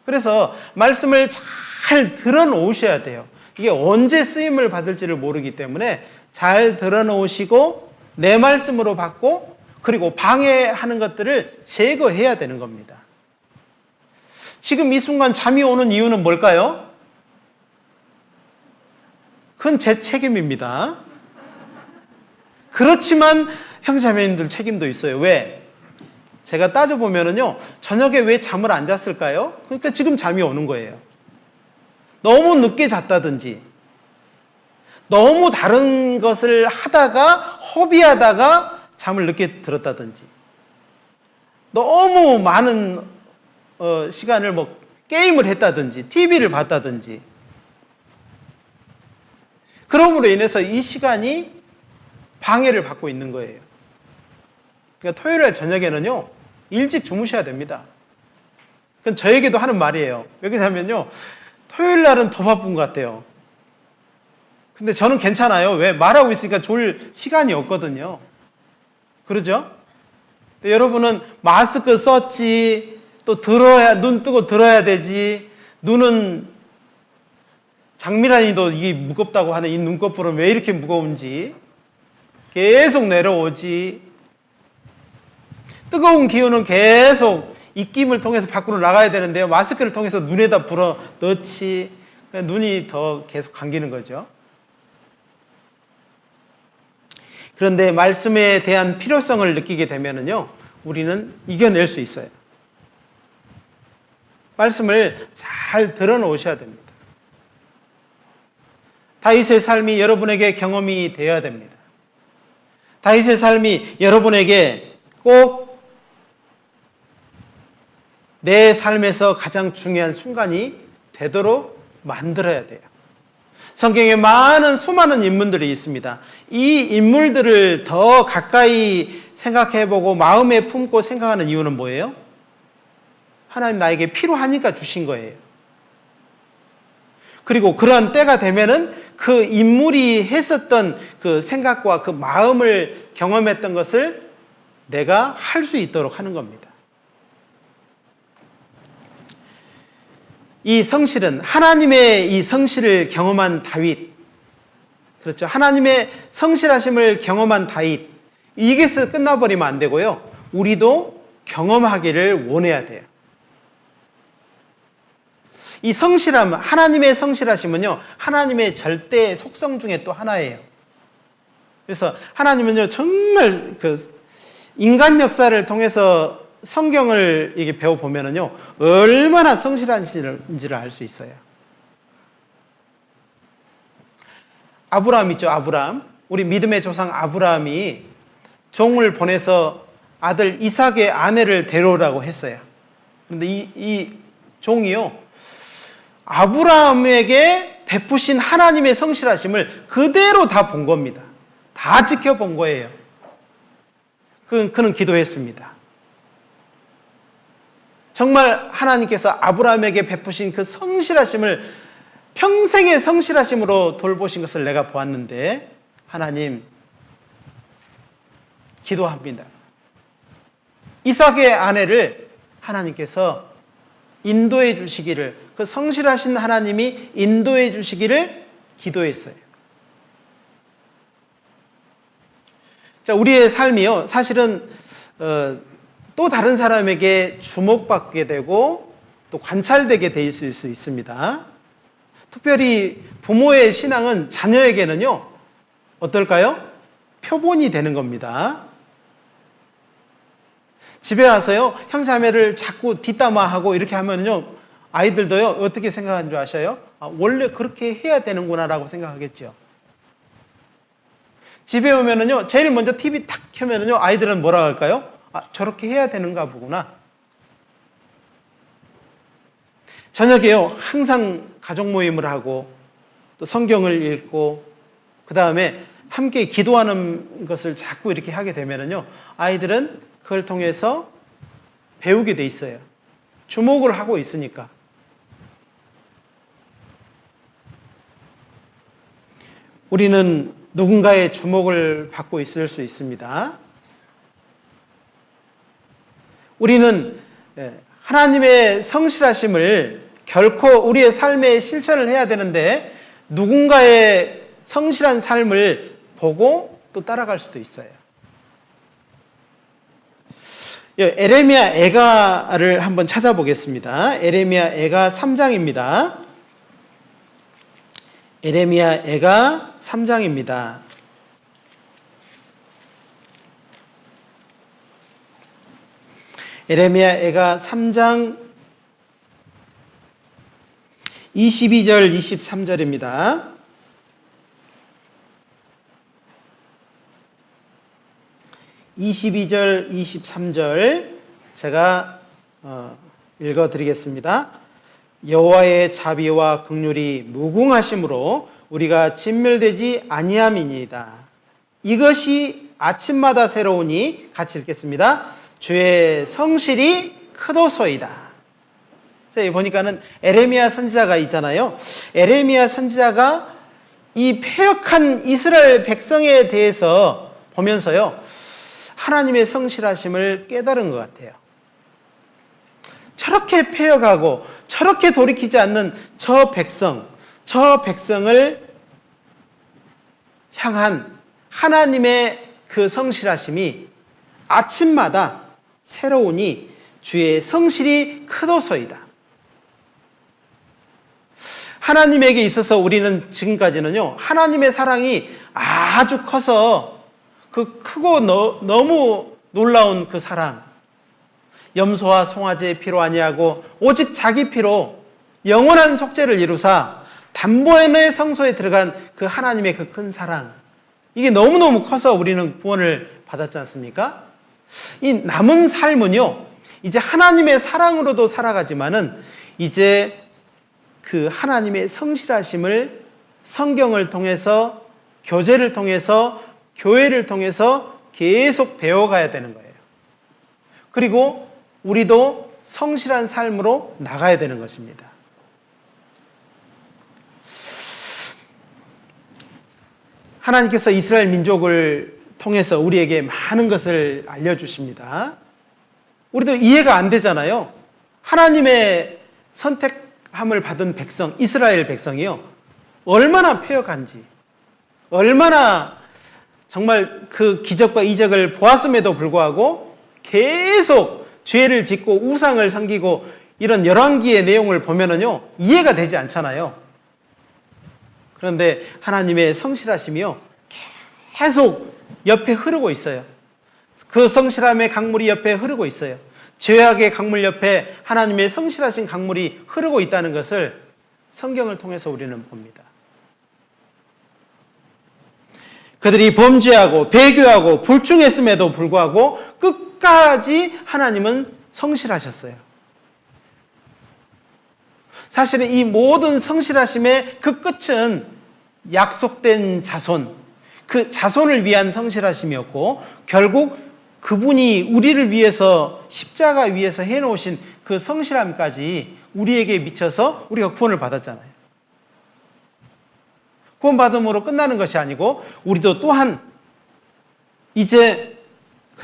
그래서 말씀을 잘 들어놓으셔야 돼요. 이게 언제 쓰임을 받을지를 모르기 때문에 잘 들어놓으시고 내 말씀으로 받고 그리고 방해하는 것들을 제거해야 되는 겁니다. 지금 이 순간 잠이 오는 이유는 뭘까요? 그건 제 책임입니다. 그렇지만 형제자매님들 책임도 있어요. 왜? 제가 따져보면은요, 저녁에 왜 잠을 안 잤을까요? 그러니까 지금 잠이 오는 거예요. 너무 늦게 잤다든지, 너무 다른 것을 하다가, 허비하다가 잠을 늦게 들었다든지, 너무 많은 시간을 게임을 했다든지, TV를 봤다든지, 그러므로 인해서 이 시간이 방해를 받고 있는 거예요. 그러니까 토요일 날 저녁에는요, 일찍 주무셔야 됩니다. 그건 저에게도 하는 말이에요. 왜 그러냐면요, 토요일 날은 더 바쁜 것 같아요. 근데 저는 괜찮아요. 왜? 말하고 있으니까 졸 시간이 없거든요. 그러죠? 여러분은 마스크 썼지, 또 눈 뜨고 들어야 되지, 눈은 장미란이도 이게 무겁다고 하는 이 눈꺼풀은 왜 이렇게 무거운지 계속 내려오지, 뜨거운 기운은 계속 입김을 통해서 밖으로 나가야 되는데요, 마스크를 통해서 눈에다 불어 넣지, 눈이 더 계속 감기는 거죠. 그런데 말씀에 대한 필요성을 느끼게 되면은요, 우리는 이겨낼 수 있어요. 말씀을 잘 들어놓으셔야 됩니다. 다윗의 삶이 여러분에게 경험이 되어야 됩니다. 다윗의 삶이 여러분에게 꼭 내 삶에서 가장 중요한 순간이 되도록 만들어야 돼요. 성경에 수많은 인물들이 있습니다. 이 인물들을 더 가까이 생각해보고 마음에 품고 생각하는 이유는 뭐예요? 하나님 나에게 필요하니까 주신 거예요. 그리고 그러한 때가 되면은 그 인물이 했었던 그 생각과 그 마음을 경험했던 것을 내가 할 수 있도록 하는 겁니다. 이 성실은 하나님의 이 성실을 경험한 다윗, 그렇죠? 하나님의 성실하심을 경험한 다윗, 이게서 끝나버리면 안 되고요, 우리도 경험하기를 원해야 돼요. 이 성실함, 하나님의 성실하심은요, 하나님의 절대 속성 중에 또 하나예요. 그래서 하나님은요, 정말 인간 역사를 통해서 성경을 이게 배워보면은요, 얼마나 성실한지를 알 수 있어요. 아브라함 있죠, 아브라함. 우리 믿음의 조상 아브라함이 종을 보내서 아들 이삭의 아내를 데려오라고 했어요. 그런데 이 종이요, 아브라함에게 베푸신 하나님의 성실하심을 그대로 다 본 겁니다. 다 지켜본 거예요. 그는 기도했습니다. 정말 하나님께서 아브라함에게 베푸신 그 성실하심을 평생의 성실하심으로 돌보신 것을 내가 보았는데, 하나님, 기도합니다. 이삭의 아내를 하나님께서 인도해 주시기를, 그 성실하신 하나님이 인도해 주시기를 기도했어요. 자, 우리의 삶이요, 사실은 또 다른 사람에게 주목받게 되고 또 관찰되게 될 수 있습니다. 특별히 부모의 신앙은 자녀에게는요, 어떨까요? 표본이 되는 겁니다. 집에 와서요, 형제자매를 자꾸 뒷담화하고 이렇게 하면요, 아이들도요, 어떻게 생각하는 줄 아셔요? 아, 원래 그렇게 해야 되는구나 라고 생각하겠죠. 집에 오면은요, 제일 먼저 TV 탁 켜면은요, 아이들은 뭐라 할까요? 아, 저렇게 해야 되는가 보구나. 저녁에요, 항상 가족 모임을 하고 또 성경을 읽고 그 다음에 함께 기도하는 것을 자꾸 이렇게 하게 되면은요, 아이들은 그걸 통해서 배우게 돼 있어요. 주목을 하고 있으니까. 우리는 누군가의 주목을 받고 있을 수 있습니다. 우리는 하나님의 성실하심을 결코 우리의 삶에 실천을 해야 되는데 누군가의 성실한 삶을 보고 또 따라갈 수도 있어요. 에레미야 애가를 한번 찾아보겠습니다. 에레미야 애가 3장입니다. 에레미야 애가 3장입니다. 에레미야 애가 3장 22절 23절입니다. 22절 23절 제가 읽어드리겠습니다. 여호와의 자비와 긍휼이 무궁하심으로 우리가 진멸되지 아니함이니이다. 이것이 아침마다 새로우니, 같이 읽겠습니다. 주의 성실이 크도소이다. 자, 여기 보니까는 에레미야 선지자가 있잖아요. 에레미야 선지자가 이 패역한 이스라엘 백성에 대해서 보면서요, 하나님의 성실하심을 깨달은 것 같아요. 저렇게 패역하고 저렇게 돌이키지 않는 저 백성을 향한 하나님의 그 성실하심이 아침마다 새로우니 주의 성실이 크도소이다. 하나님에게 있어서 우리는 지금까지는요, 하나님의 사랑이 아주 커서 그 크고 너무 놀라운 그 사랑, 염소와 송아지의 피로 아니하고 오직 자기 피로 영원한 속죄를 이루사 단번에 성소에 들어간 그 하나님의 그 큰 사랑, 이게 너무너무 커서 우리는 구원을 받았지 않습니까? 이 남은 삶은요, 이제 하나님의 사랑으로도 살아가지만은 이제 그 하나님의 성실하심을 성경을 통해서, 교제를 통해서, 교회를 통해서 계속 배워가야 되는 거예요. 그리고 우리도 성실한 삶으로 나가야 되는 것입니다. 하나님께서 이스라엘 민족을 통해서 우리에게 많은 것을 알려주십니다. 우리도 이해가 안 되잖아요. 하나님의 선택함을 받은 백성, 이스라엘 백성이요, 얼마나 패역한지, 얼마나 정말 그 기적과 이적을 보았음에도 불구하고 계속 죄를 짓고 우상을 섬기고 이런 열왕기의 내용을 보면은요, 이해가 되지 않잖아요. 그런데 하나님의 성실하심이요, 계속 옆에 흐르고 있어요. 그 성실함의 강물이 옆에 흐르고 있어요. 죄악의 강물 옆에 하나님의 성실하신 강물이 흐르고 있다는 것을 성경을 통해서 우리는 봅니다. 그들이 범죄하고 배교하고 불충했음에도 불구하고 끝까지 하나님은 성실하셨어요. 사실은 이 모든 성실하심의 그 끝은 약속된 자손, 그 자손을 위한 성실하심이었고, 결국 그분이 우리를 위해서 십자가 위에서 해놓으신 그 성실함까지 우리에게 미쳐서 우리가 구원을 받았잖아요. 구원받음으로 끝나는 것이 아니고 우리도 또한 이제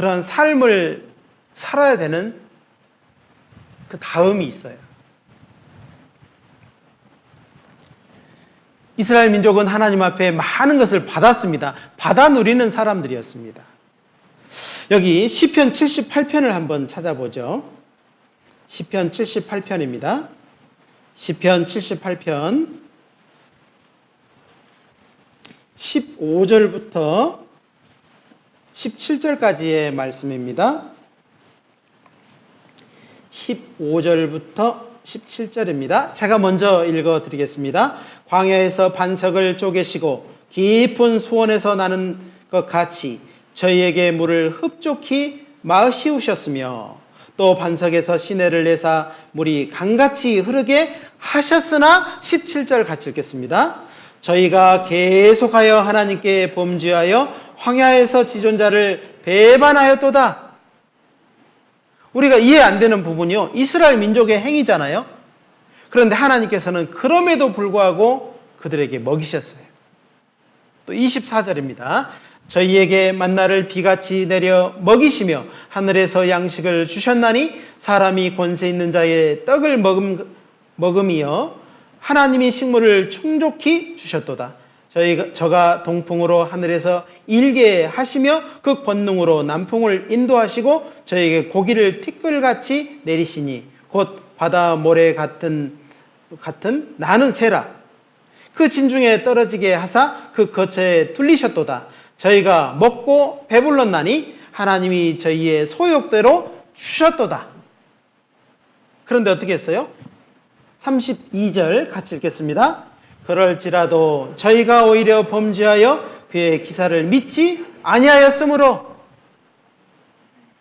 그런 삶을 살아야 되는 그 다음이 있어요. 이스라엘 민족은 하나님 앞에 많은 것을 받았습니다. 받아 누리는 사람들이었습니다. 여기 시편 78편을 한번 찾아보죠. 시편 78편입니다. 시편 78편 15절부터 17절까지의 말씀입니다. 15절부터 17절입니다. 제가 먼저 읽어드리겠습니다. 광야에서 반석을 쪼개시고 깊은 수원에서 나는 것 같이 저희에게 물을 흡족히 마시우셨으며 또 반석에서 시내를 내사 물이 강같이 흐르게 하셨으나 17절 같이 읽겠습니다. 저희가 계속하여 하나님께 범죄하여 황야에서 지존자를 배반하였도다. 우리가 이해 안 되는 부분이요, 이스라엘 민족의 행위잖아요. 그런데 하나님께서는 그럼에도 불구하고 그들에게 먹이셨어요. 또 24절입니다. 저희에게 만나를 비같이 내려 먹이시며 하늘에서 양식을 주셨나니 사람이 권세 있는 자의 떡을 먹음이여 하나님이 식물을 충족히 주셨도다. 저가 동풍으로 하늘에서 일게 하시며 그 권능으로 남풍을 인도하시고 저에게 고기를 티끌같이 내리시니 곧 바다 모래 같은 나는 새라. 그 진중에 떨어지게 하사 그 거처에 둘리셨도다. 저희가 먹고 배불렀나니 하나님이 저희의 소욕대로 주셨도다. 그런데 어떻게 했어요? 32절 같이 읽겠습니다. 그럴지라도 저희가 오히려 범죄하여 그의 기사를 믿지 아니하였으므로.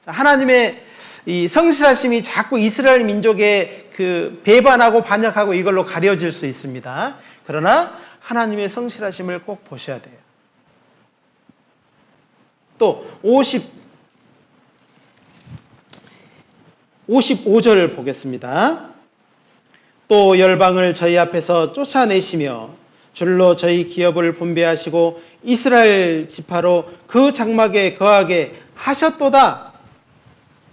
하나님의 이 성실하심이 자꾸 이스라엘 민족의 그 배반하고 반역하고 이걸로 가려질 수 있습니다. 그러나 하나님의 성실하심을 꼭 보셔야 돼요. 또 55절 보겠습니다. 또 열방을 저희 앞에서 쫓아내시며 줄로 저희 기업을 분배하시고 이스라엘 지파로 그 장막에 거하게 하셨도다.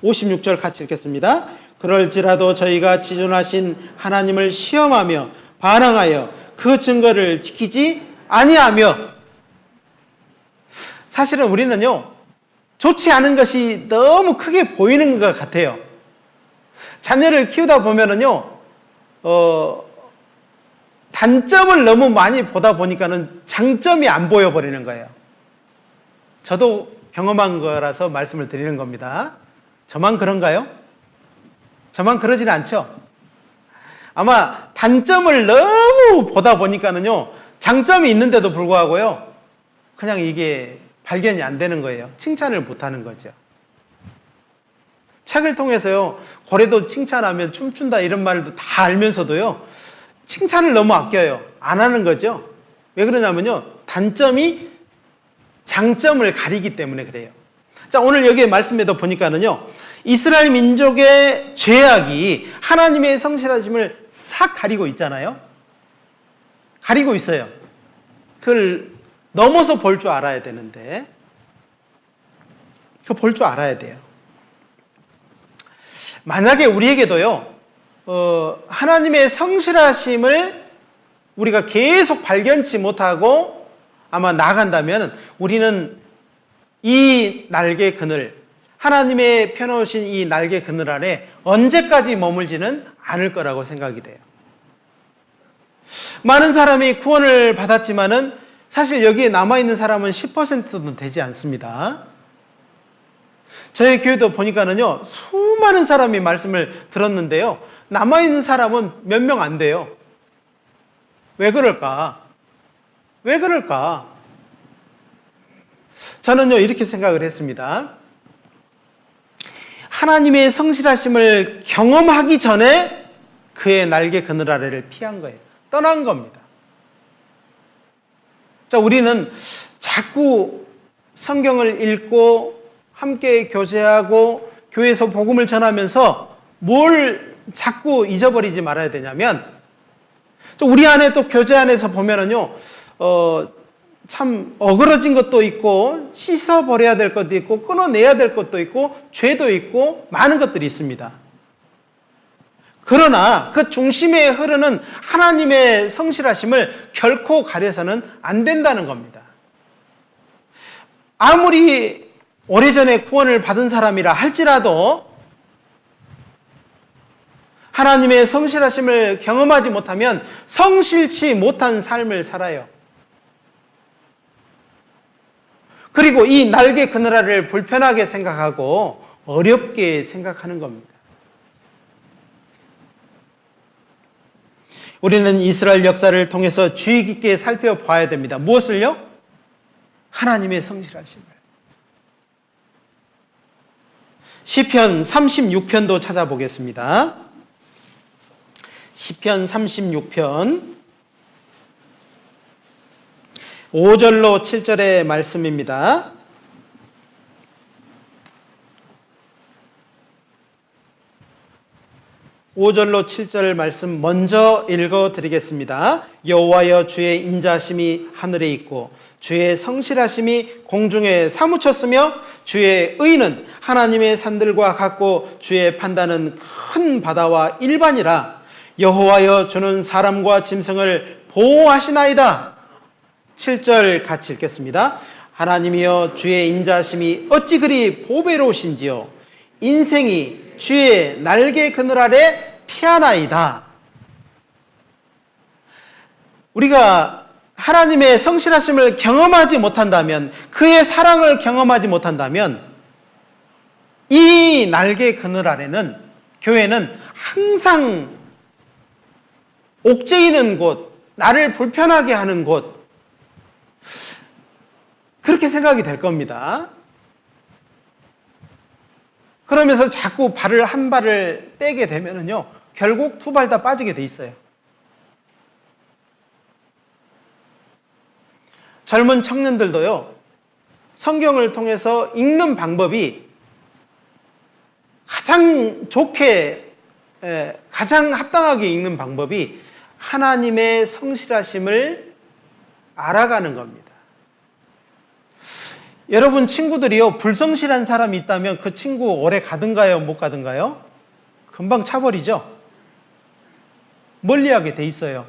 56절 같이 읽겠습니다. 그럴지라도 저희가 지존하신 하나님을 시험하며 반항하여 그 증거를 지키지 아니하며. 사실은 우리는요, 좋지 않은 것이 너무 크게 보이는 것 같아요. 자녀를 키우다 보면은요, 단점을 너무 많이 보다 보니까는 장점이 안 보여버리는 거예요. 저도 경험한 거라서 말씀을 드리는 겁니다. 저만 그런가요? 저만 그러지는 않죠? 아마 단점을 너무 보다 보니까는요, 장점이 있는데도 불구하고요, 그냥 이게 발견이 안 되는 거예요. 칭찬을 못 하는 거죠. 책을 통해서요, 고래도 칭찬하면 춤춘다 이런 말도 다 알면서도요, 칭찬을 너무 아껴요. 안 하는 거죠. 왜 그러냐면요, 단점이 장점을 가리기 때문에 그래요. 자, 오늘 여기 말씀에도 보니까는요, 이스라엘 민족의 죄악이 하나님의 성실하심을 싹 가리고 있잖아요. 가리고 있어요. 그걸 넘어서 볼 줄 알아야 되는데, 그거 볼 줄 알아야 돼요. 만약에 우리에게도요, 하나님의 성실하심을 우리가 계속 발견치 못하고 아마 나간다면 우리는 이 날개 그늘, 하나님의 펴놓으신 이 날개 그늘 아래 언제까지 머물지는 않을 거라고 생각이 돼요. 많은 사람이 구원을 받았지만은 사실 여기에 남아있는 사람은 10%도 되지 않습니다. 저희 교회도 보니까는요, 수많은 사람이 말씀을 들었는데요, 남아있는 사람은 몇 명 안 돼요. 왜 그럴까? 왜 그럴까? 저는요, 이렇게 생각을 했습니다. 하나님의 성실하심을 경험하기 전에 그의 날개 그늘 아래를 피한 거예요. 떠난 겁니다. 자, 우리는 자꾸 성경을 읽고 함께 교제하고 교회에서 복음을 전하면서 뭘 자꾸 잊어버리지 말아야 되냐면, 우리 안에 또 교제 안에서 보면은요, 참 어그러진 것도 있고 씻어버려야 될 것도 있고 끊어내야 될 것도 있고 죄도 있고 많은 것들이 있습니다. 그러나 그 중심에 흐르는 하나님의 성실하심을 결코 가려서는 안 된다는 겁니다. 아무리 오래전에 구원을 받은 사람이라 할지라도 하나님의 성실하심을 경험하지 못하면 성실치 못한 삶을 살아요. 그리고 이 날개 그늘아를 불편하게 생각하고 어렵게 생각하는 겁니다. 우리는 이스라엘 역사를 통해서 주의 깊게 살펴봐야 됩니다. 무엇을요? 하나님의 성실하심을. 시편 36편도 찾아보겠습니다. 시편 36편 5절로 7절의 말씀입니다. 5절로 7절 말씀 먼저 읽어드리겠습니다. 여호와여, 주의 인자하심이 하늘에 있고 주의 성실하심이 공중에 사무쳤으며 주의 의는 하나님의 산들과 같고 주의 판단은 큰 바다와 일반이라. 여호와여, 주는 사람과 짐승을 보호하시나이다. 7절 같이 읽겠습니다. 하나님이여, 주의 인자하심이 어찌 그리 보배로우신지요. 인생이 주의 날개 그늘 아래 피하나이다. 우리가 하나님의 성실하심을 경험하지 못한다면, 그의 사랑을 경험하지 못한다면 이 날개 그늘 아래는, 교회는 항상 옥죄이는 곳, 나를 불편하게 하는 곳, 그렇게 생각이 될 겁니다. 그러면서 자꾸 발을 한 발을 떼게 되면은요, 결국 두 발 다 빠지게 돼 있어요. 젊은 청년들도요, 성경을 통해서 읽는 방법이 가장 좋게, 가장 합당하게 읽는 방법이 하나님의 성실하심을 알아가는 겁니다. 여러분 친구들이요, 불성실한 사람이 있다면 그 친구 오래 가든가요, 못 가든가요? 금방 차버리죠. 멀리하게 돼 있어요.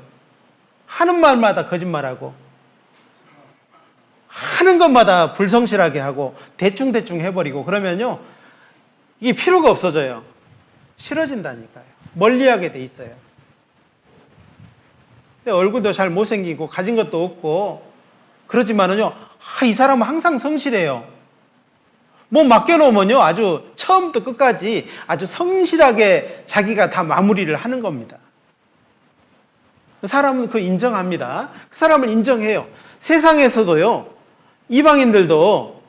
하는 말마다 거짓말하고 하는 것마다 불성실하게 하고 대충대충 해버리고 그러면요, 이게 필요가 없어져요. 싫어진다니까요. 멀리하게 돼 있어요. 근데 얼굴도 잘 못생기고 가진 것도 없고 그러지만은요, 이 사람은 항상 성실해요. 뭐 맡겨놓으면요, 아주 처음부터 끝까지 아주 성실하게 자기가 다 마무리를 하는 겁니다. 그 사람은 그 인정합니다. 그 사람을 인정해요. 세상에서도요, 이방인들도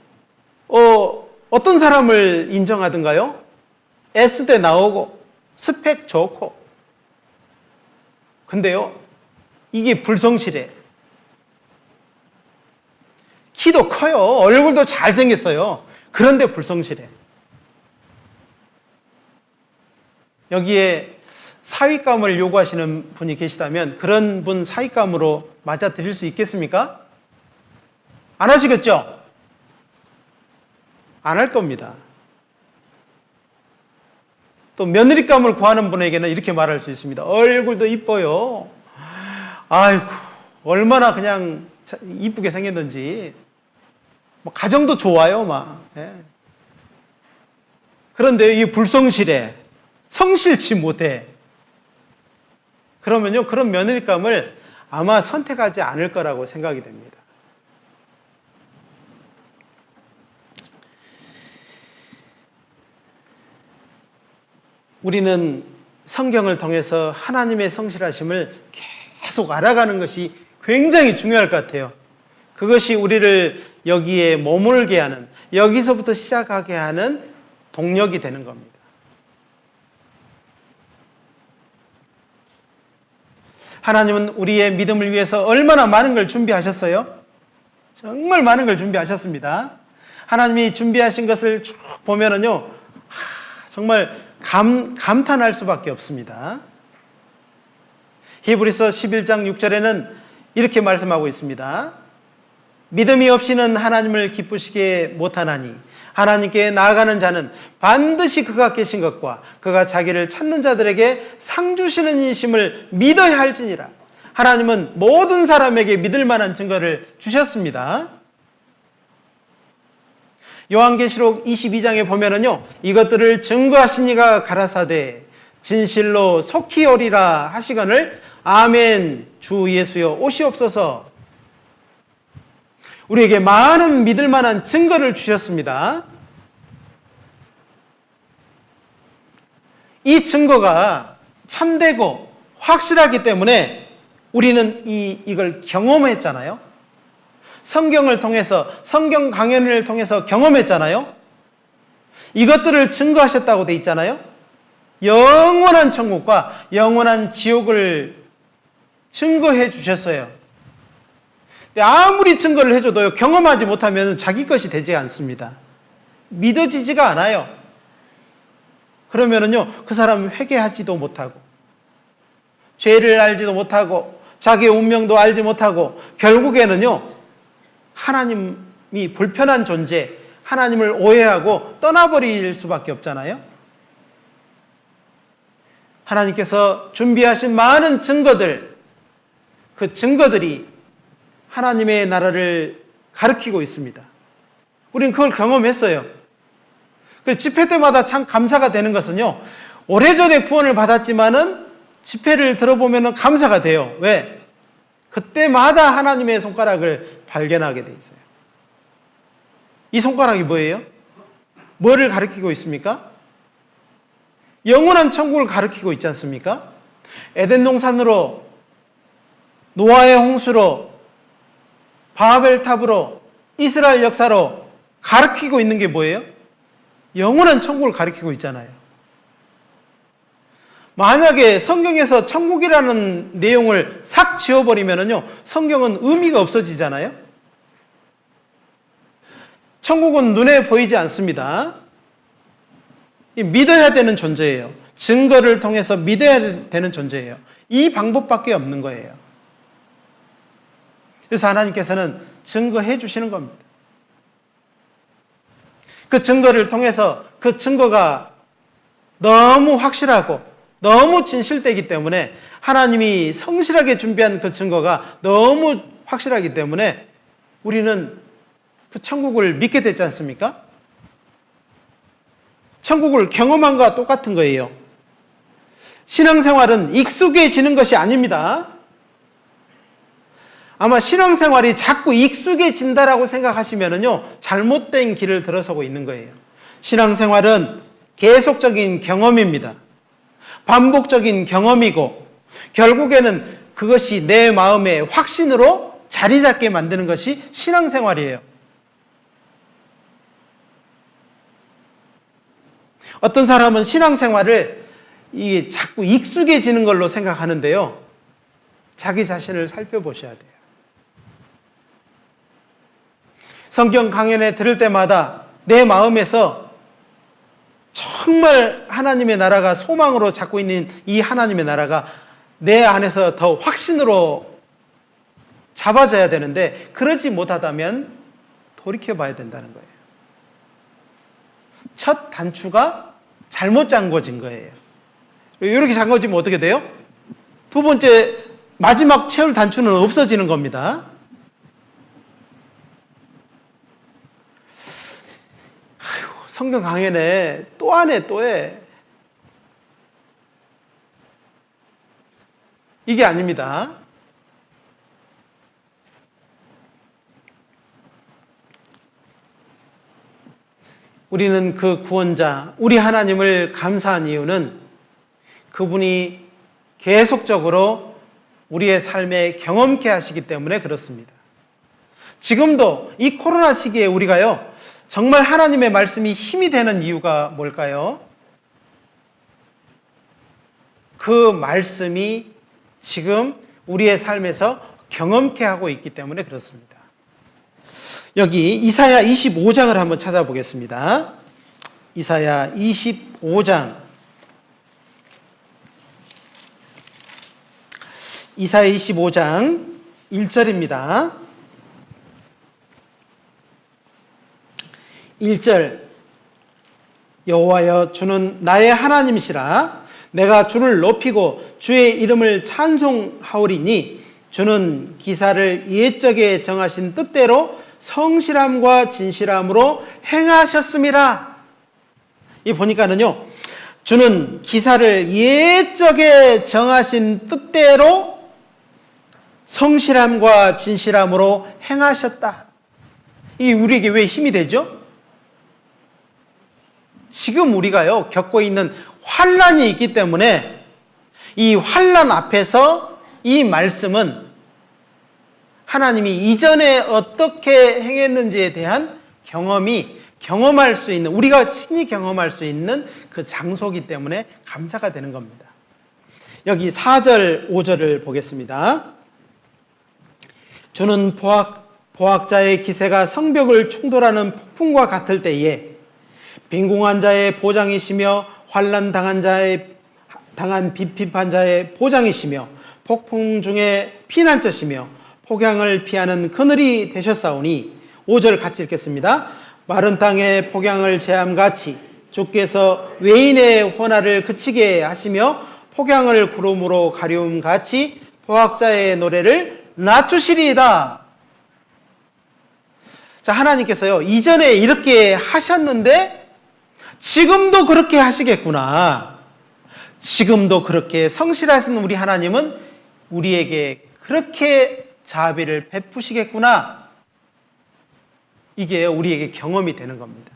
어떤 사람을 인정하던가요? S대 나오고 스펙 좋고. 근데요, 이게 불성실해. 키도 커요. 얼굴도 잘생겼어요. 그런데 불성실해. 여기에 사윗감을 요구하시는 분이 계시다면 그런 분 사윗감으로 맞아드릴 수 있겠습니까? 안 하시겠죠? 안 할 겁니다. 또 며느리감을 구하는 분에게는 이렇게 말할 수 있습니다. 얼굴도 이뻐요. 아이고, 얼마나 그냥 이쁘게 생겼는지. 뭐 가정도 좋아요, 막. 예. 그런데 이 불성실해. 성실치 못해. 그러면요, 그런 며느리감을 아마 선택하지 않을 거라고 생각이 됩니다. 우리는 성경을 통해서 하나님의 성실하심을 계속 알아가는 것이 굉장히 중요할 것 같아요. 그것이 우리를 여기에 머물게 하는, 여기서부터 시작하게 하는 동력이 되는 겁니다. 하나님은 우리의 믿음을 위해서 얼마나 많은 걸 준비하셨어요? 정말 많은 걸 준비하셨습니다. 하나님이 준비하신 것을 쭉 보면은요, 정말 감탄할 수밖에 없습니다. 히브리서 11장 6절에는 이렇게 말씀하고 있습니다. 믿음이 없이는 하나님을 기쁘시게 못하나니 하나님께 나아가는 자는 반드시 그가 계신 것과 그가 자기를 찾는 자들에게 상 주시는 이심을 믿어야 할지니라. 하나님은 모든 사람에게 믿을 만한 증거를 주셨습니다. 요한계시록 22장에 보면은요, 이것들을 증거하신 이가 가라사대 진실로 속히 오리라 하시거늘 아멘. 주 예수여 오시옵소서. 우리에게 많은 믿을 만한 증거를 주셨습니다. 이 증거가 참되고 확실하기 때문에 우리는 이걸 경험했잖아요. 성경을 통해서, 성경 강연을 통해서 경험했잖아요. 이것들을 증거하셨다고 돼 있잖아요. 영원한 천국과 영원한 지옥을 증거해 주셨어요. 아무리 증거를 해줘도요, 경험하지 못하면 자기 것이 되지 않습니다. 믿어지지가 않아요. 그러면은요, 그 사람은 회개하지도 못하고, 죄를 알지도 못하고, 자기의 운명도 알지 못하고, 결국에는요, 하나님이 불편한 존재, 하나님을 오해하고 떠나버릴 수밖에 없잖아요. 하나님께서 준비하신 많은 증거들, 그 증거들이 하나님의 나라를 가리키고 있습니다. 우리는 그걸 경험했어요. 그래서 집회 때마다 참 감사가 되는 것은요, 오래전에 구원을 받았지만은 집회를 들어보면 감사가 돼요. 왜? 그때마다 하나님의 손가락을 발견하게 돼 있어요. 이 손가락이 뭐예요? 뭐를 가리키고 있습니까? 영원한 천국을 가리키고 있지 않습니까? 에덴 동산으로, 노아의 홍수로, 바벨탑으로, 이스라엘 역사로 가리키고 있는 게 뭐예요? 영원한 천국을 가리키고 있잖아요. 만약에 성경에서 천국이라는 내용을 싹 지워버리면요, 성경은 의미가 없어지잖아요. 천국은 눈에 보이지 않습니다. 믿어야 되는 존재예요. 증거를 통해서 믿어야 되는 존재예요. 이 방법밖에 없는 거예요. 그래서 하나님께서는 증거해 주시는 겁니다. 그 증거를 통해서 그 증거가 너무 확실하고 너무 진실되기 때문에 하나님이 성실하게 준비한 그 증거가 너무 확실하기 때문에 우리는 그 천국을 믿게 됐지 않습니까? 천국을 경험한 것과 똑같은 거예요. 신앙생활은 익숙해지는 것이 아닙니다. 아마 신앙생활이 자꾸 익숙해진다라고 생각하시면은요, 잘못된 길을 들어서고 있는 거예요. 신앙생활은 계속적인 경험입니다. 반복적인 경험이고, 결국에는 그것이 내 마음의 확신으로 자리 잡게 만드는 것이 신앙생활이에요. 어떤 사람은 신앙생활을 자꾸 익숙해지는 걸로 생각하는데요, 자기 자신을 살펴보셔야 돼요. 성경 강연에 들을 때마다 내 마음에서 정말 하나님의 나라가 소망으로 잡고 있는 이 하나님의 나라가 내 안에서 더 확신으로 잡아져야 되는데, 그러지 못하다면 돌이켜봐야 된다는 거예요. 첫 단추가 잘못 잠궈진 거예요. 이렇게 잠궈지면 어떻게 돼요? 두 번째, 마지막 채울 단추는 없어지는 겁니다. 아이고, 성경 강연에 또 하네 또 해. 이게 아닙니다. 우리는 그 구원자, 우리 하나님을 감사한 이유는 그분이 계속적으로 우리의 삶에 경험케 하시기 때문에 그렇습니다. 지금도 이 코로나 시기에 우리가요, 정말 하나님의 말씀이 힘이 되는 이유가 뭘까요? 그 말씀이 지금 우리의 삶에서 경험케 하고 있기 때문에 그렇습니다. 여기 이사야 25장을 한번 찾아보겠습니다. 이사야 25장. 이사야 25장 1절입니다. 1절 여호와여 주는 나의 하나님이시라 내가 주를 높이고 주의 이름을 찬송하오리니 주는 기사를 옛적에 정하신 뜻대로 성실함과 진실함으로 행하셨음이라. 이 보니까는요, 주는 기사를 옛적에 정하신 뜻대로 성실함과 진실함으로 행하셨다. 이 우리에게 왜 힘이 되죠? 지금 우리가요 겪고 있는 환난이 있기 때문에 이 환난 앞에서 이 말씀은 하나님이 이전에 어떻게 행했는지에 대한 경험할 수 있는, 우리가 친히 경험할 수 있는 그 장소이기 때문에 감사가 되는 겁니다. 여기 4절, 5절을 보겠습니다. 주는 보학자의 기세가 성벽을 충돌하는 폭풍과 같을 때에 빈궁한 자의 보장이시며 환난 당한 비핍한 자의 보장이시며 폭풍 중에 피난처시며 폭양을 피하는 그늘이 되셨사오니 5절 같이 읽겠습니다. 마른 땅에 폭양을 제함같이 주께서 외인의 혼화를 그치게 하시며 폭양을 구름으로 가리움같이 보학자의 노래를 낮추시리이다. 자, 하나님께서요 이전에 이렇게 하셨는데 지금도 그렇게 하시겠구나. 지금도 그렇게 성실하신 우리 하나님은 우리에게 그렇게 자비를 베푸시겠구나. 이게 우리에게 경험이 되는 겁니다.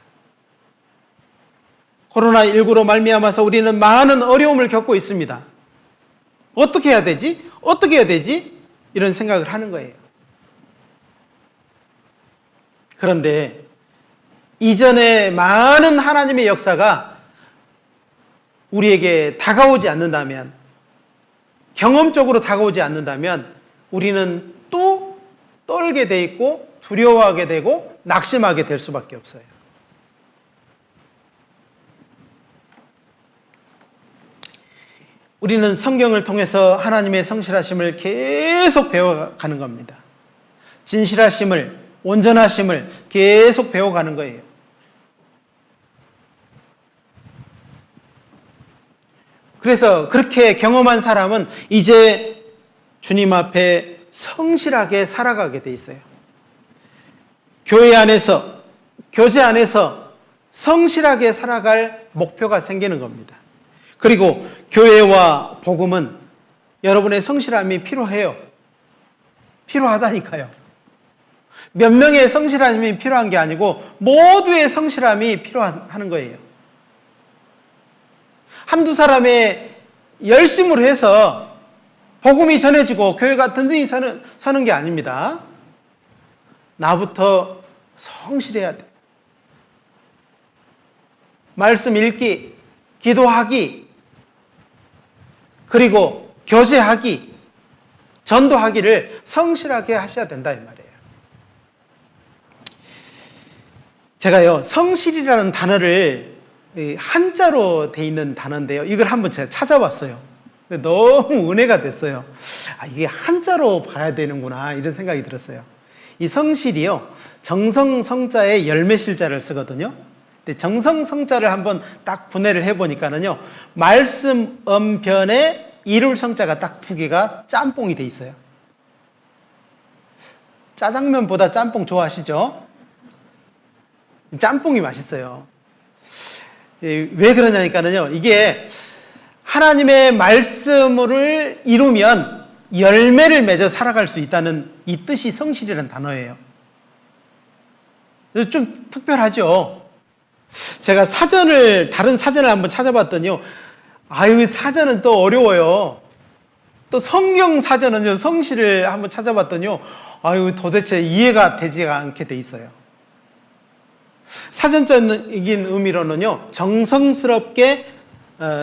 코로나19로 말미암아서 우리는 많은 어려움을 겪고 있습니다. 어떻게 해야 되지? 어떻게 해야 되지? 이런 생각을 하는 거예요. 그런데 이전에 많은 하나님의 역사가 우리에게 다가오지 않는다면, 경험적으로 다가오지 않는다면 우리는 또 떨게 돼 있고 두려워하게 되고 낙심하게 될 수밖에 없어요. 우리는 성경을 통해서 하나님의 성실하심을 계속 배워가는 겁니다. 진실하심을, 온전하심을 계속 배워가는 거예요. 그래서 그렇게 경험한 사람은 이제 주님 앞에 성실하게 살아가게 돼 있어요. 교회 안에서, 교제 안에서 성실하게 살아갈 목표가 생기는 겁니다. 그리고 교회와 복음은 여러분의 성실함이 필요해요. 필요하다니까요. 몇 명의 성실함이 필요한 게 아니고 모두의 성실함이 필요한 거예요. 한두 사람의 열심으로 해서 복음이 전해지고 교회가 든든히 서는 게 아닙니다. 나부터 성실해야 돼. 말씀 읽기, 기도하기, 그리고 교제하기, 전도하기를 성실하게 하셔야 된다 이 말이에요. 제가요 성실이라는 단어를 한자로 돼 있는 단어인데요, 이걸 한번 제가 찾아봤어요. 근데 너무 은혜가 됐어요. 이게 한자로 봐야 되는구나 이런 생각이 들었어요. 이 성실이요 정성성자에 열매실자를 쓰거든요. 근데 정성성자를 한번 딱 분해를 해보니까는요 말씀 엄변에 이룰 성자가 딱 두 개가 짬뽕이 돼 있어요. 짜장면보다 짬뽕 좋아하시죠? 짬뽕이 맛있어요. 왜 그러냐니까는요, 이게 하나님의 말씀을 이루면 열매를 맺어 살아갈 수 있다는 이 뜻이 성실이라는 단어예요. 좀 특별하죠. 제가 다른 사전을 한번 찾아봤더니요, 사전은 또 어려워요. 또 성경 사전은요, 성실을 한번 찾아봤더니요, 도대체 이해가 되지가 않게 돼 있어요. 사전적인 의미로는요,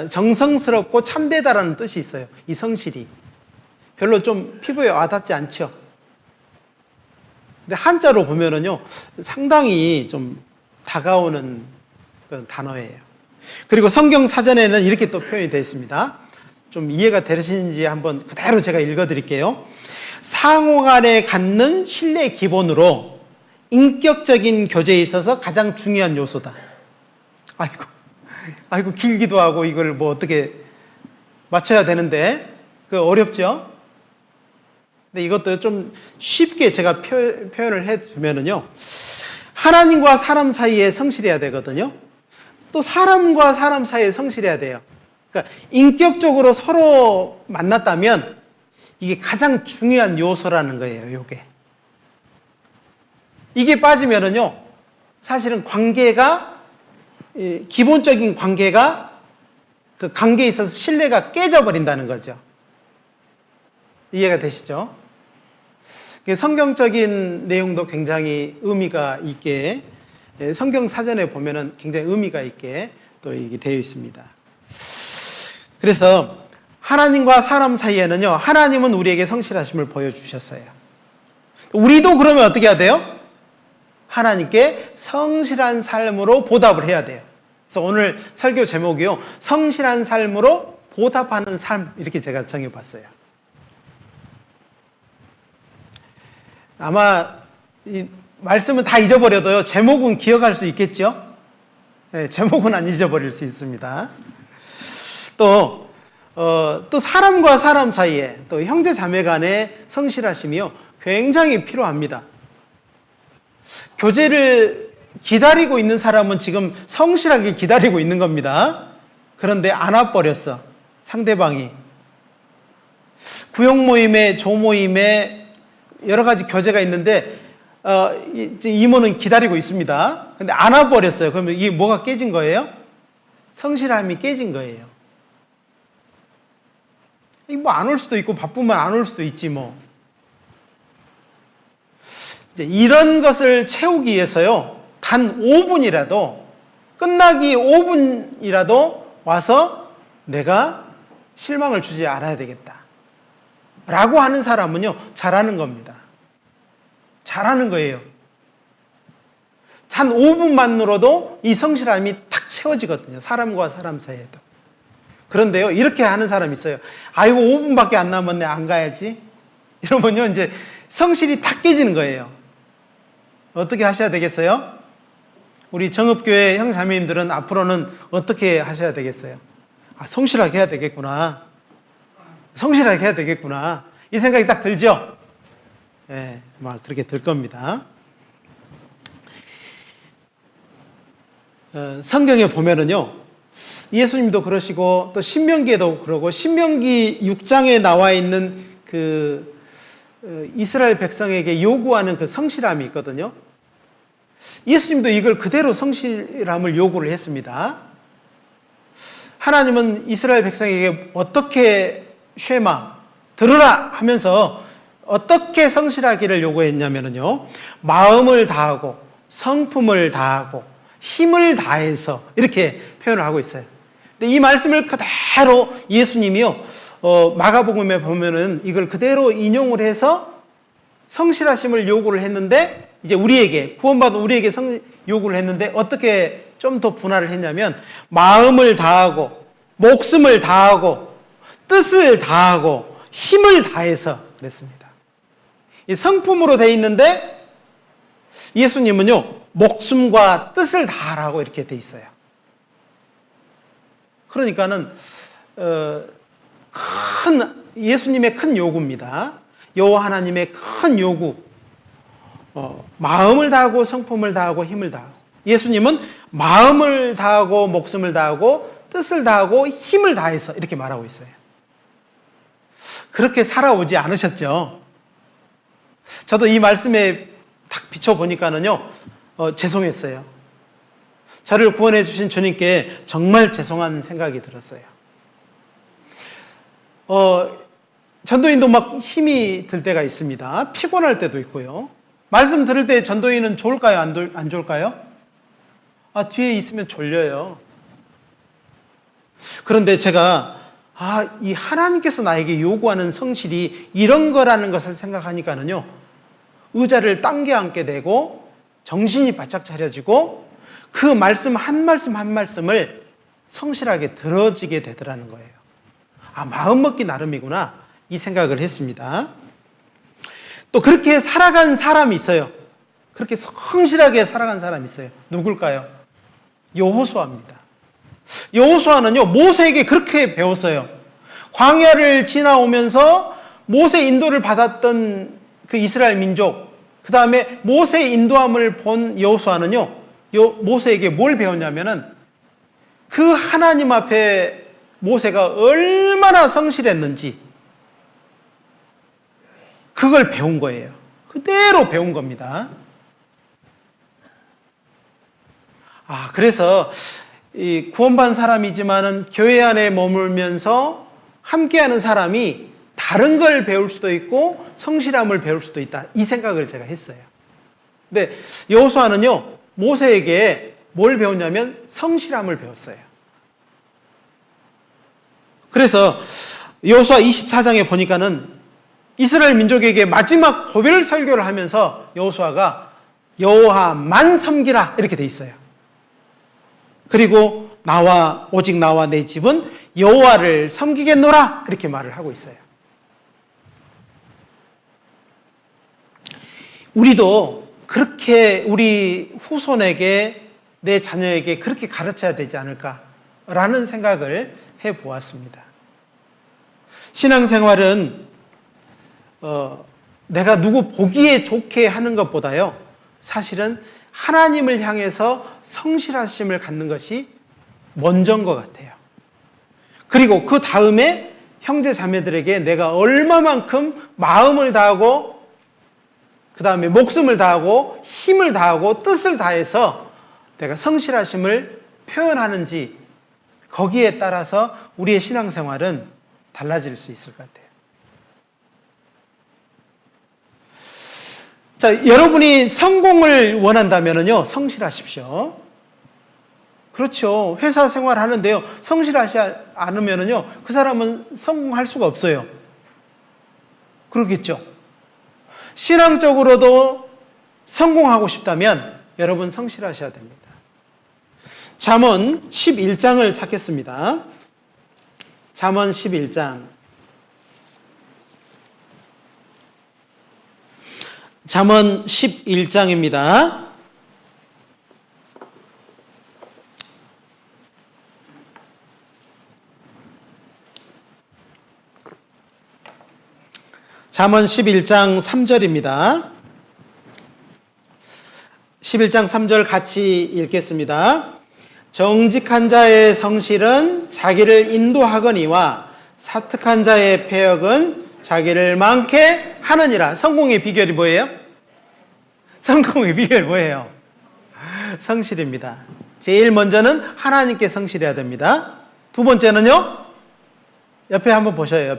정성스럽고 참되다라는 뜻이 있어요. 이 성실이 별로 좀 피부에 와닿지 않죠. 근데 한자로 보면은요 상당히 좀 다가오는 그런 단어예요. 그리고 성경 사전에는 이렇게 또 표현이 되어 있습니다. 좀 이해가 되시는지 한번 그대로 제가 읽어드릴게요. 상호 간에 갖는 신뢰 기본으로 인격적인 교제에 있어서 가장 중요한 요소다. 아이고, 길기도 하고 이걸 뭐 어떻게 맞춰야 되는데, 어렵죠? 근데 이것도 좀 쉽게 제가 표현을 해주면은요, 하나님과 사람 사이에 성실해야 되거든요. 또 사람과 사람 사이에 성실해야 돼요. 그러니까 인격적으로 서로 만났다면 이게 가장 중요한 요소라는 거예요, 이게 빠지면은요, 사실은 기본적인 관계가 그 관계에 있어서 신뢰가 깨져버린다는 거죠. 이해가 되시죠? 성경적인 내용도 굉장히 의미가 있게, 성경 사전에 보면은 굉장히 의미가 있게 또 이게 되어 있습니다. 그래서 하나님과 사람 사이에는요, 하나님은 우리에게 성실하심을 보여주셨어요. 우리도 그러면 어떻게 해야 돼요? 하나님께 성실한 삶으로 보답을 해야 돼요. 그래서 오늘 설교 제목이요, 성실한 삶으로 보답하는 삶, 이렇게 제가 정해봤어요. 아마 이 말씀은 다 잊어버려도요, 제목은 기억할 수 있겠죠? 네, 제목은 안 잊어버릴 수 있습니다. 또 사람과 사람 사이에, 또 형제 자매 간의 성실하심이요, 굉장히 필요합니다. 교제를 기다리고 있는 사람은 지금 성실하게 기다리고 있는 겁니다. 그런데 안 와버렸어, 상대방이. 구역 모임에, 조 모임에 여러 가지 교제가 있는데 이모는 기다리고 있습니다. 근데 안 와버렸어요. 그러면 이게 뭐가 깨진 거예요? 성실함이 깨진 거예요. 뭐 안 올 수도 있고 바쁘면 안 올 수도 있지 뭐. 이제 이런 것을 채우기 위해서요, 단 5분이라도, 끝나기 5분이라도 와서 내가 실망을 주지 않아야 되겠다 라고 하는 사람은요, 잘하는 겁니다. 잘하는 거예요. 단 5분만으로도 이 성실함이 탁 채워지거든요, 사람과 사람 사이에도. 그런데요, 이렇게 하는 사람이 있어요. 아이고, 5분밖에 안 남았네, 안 가야지. 이러면요, 이제 성실이 탁 깨지는 거예요. 어떻게 하셔야 되겠어요? 우리 정읍교회 형제자매님들은 앞으로는 어떻게 하셔야 되겠어요? 성실하게 해야 되겠구나. 성실하게 해야 되겠구나. 이 생각이 딱 들죠? 네, 막 그렇게 들 겁니다. 성경에 보면은요, 예수님도 그러시고, 또 신명기에도 그러고, 신명기 6장에 나와 있는 이스라엘 백성에게 요구하는 그 성실함이 있거든요. 예수님도 이걸 그대로 성실함을 요구를 했습니다. 하나님은 이스라엘 백성에게 어떻게 들으라 하면서 어떻게 성실하기를 요구했냐면요, 마음을 다하고 성품을 다하고 힘을 다해서, 이렇게 표현을 하고 있어요. 근데 이 말씀을 그대로 예수님이요, 마가복음에 보면은 이걸 그대로 인용을 해서 성실하심을 요구를 했는데, 이제 우리에게, 구원받은 우리에게 요구를 했는데, 어떻게 좀 더 분할을 했냐면, 마음을 다하고 목숨을 다하고 뜻을 다하고 힘을 다해서 그랬습니다. 이 성품으로 돼 있는데, 예수님은요, 목숨과 뜻을 다하라고 이렇게 돼 있어요. 그러니까는 예수님의 큰 요구입니다. 여호와 하나님의 큰 요구. 마음을 다하고 성품을 다하고 힘을 다하고. 예수님은 마음을 다하고 목숨을 다하고 뜻을 다하고 힘을 다해서 이렇게 말하고 있어요. 그렇게 살아오지 않으셨죠? 저도 이 말씀에 딱 비춰보니까는요, 죄송했어요. 저를 구원해 주신 주님께 정말 죄송한 생각이 들었어요. 전도인도 막 힘이 들 때가 있습니다. 피곤할 때도 있고요. 말씀 들을 때 전도인은 좋을까요? 안 좋을까요? 뒤에 있으면 졸려요. 그런데 제가 이 하나님께서 나에게 요구하는 성실이 이런 거라는 것을 생각하니까는요, 의자를 당겨 앉게 되고 정신이 바짝 차려지고 그 말씀 한 말씀 한 말씀을 성실하게 들어지게 되더라는 거예요. 마음 먹기 나름이구나, 이 생각을 했습니다. 또 그렇게 살아간 사람이 있어요. 그렇게 성실하게 살아간 사람이 있어요. 누굴까요? 여호수아입니다. 여호수아는요, 모세에게 그렇게 배웠어요. 광야를 지나오면서 모세 인도를 받았던 그 이스라엘 민족, 그 다음에 모세의 인도함을 본 여호수아는요, 모세에게 뭘 배웠냐면은 그 하나님 앞에 모세가 얼마나 성실했는지 그걸 배운 거예요. 그대로 배운 겁니다. 그래서 이 구원받은 사람이지만은 교회 안에 머물면서 함께하는 사람이 다른 걸 배울 수도 있고 성실함을 배울 수도 있다. 이 생각을 제가 했어요. 근데 여호수아는요, 모세에게 뭘 배웠냐면 성실함을 배웠어요. 그래서 여호수아 24장에 보니까는 이스라엘 민족에게 마지막 고별 설교를 하면서 여호수아가 여호와만 섬기라 이렇게 돼 있어요. 그리고 오직 나와 내 집은 여호와를 섬기겠노라 이렇게 말을 하고 있어요. 우리도 그렇게 우리 후손에게, 내 자녀에게 그렇게 가르쳐야 되지 않을까라는 생각을 해보았습니다. 신앙생활은 내가 누구 보기에 좋게 하는 것보다요, 사실은 하나님을 향해서 성실하심을 갖는 것이 먼저인 것 같아요. 그리고 그 다음에 형제 자매들에게 내가 얼마만큼 마음을 다하고, 그 다음에 목숨을 다하고, 힘을 다하고, 뜻을 다해서 내가 성실하심을 표현하는지, 거기에 따라서 우리의 신앙생활은 달라질 수 있을 것 같아요. 자, 여러분이 성공을 원한다면요, 성실하십시오. 그렇죠. 회사 생활 하는데요, 성실하지 않으면요, 그 사람은 성공할 수가 없어요. 그렇겠죠. 신앙적으로도 성공하고 싶다면 여러분 성실하셔야 됩니다. 잠언 11장을 찾겠습니다. 잠언 11장. 잠언 11장입니다. 잠언 11장 3절입니다. 11장 3절 같이 읽겠습니다. 정직한 자의 성실은 자기를 인도하거니와 사특한 자의 패역은 자기를 많게 하느니라. 성공의 비결이 뭐예요? 성공의 비결이 뭐예요? 성실입니다. 제일 먼저는 하나님께 성실해야 됩니다. 두 번째는요, 옆에 한번 보셔요.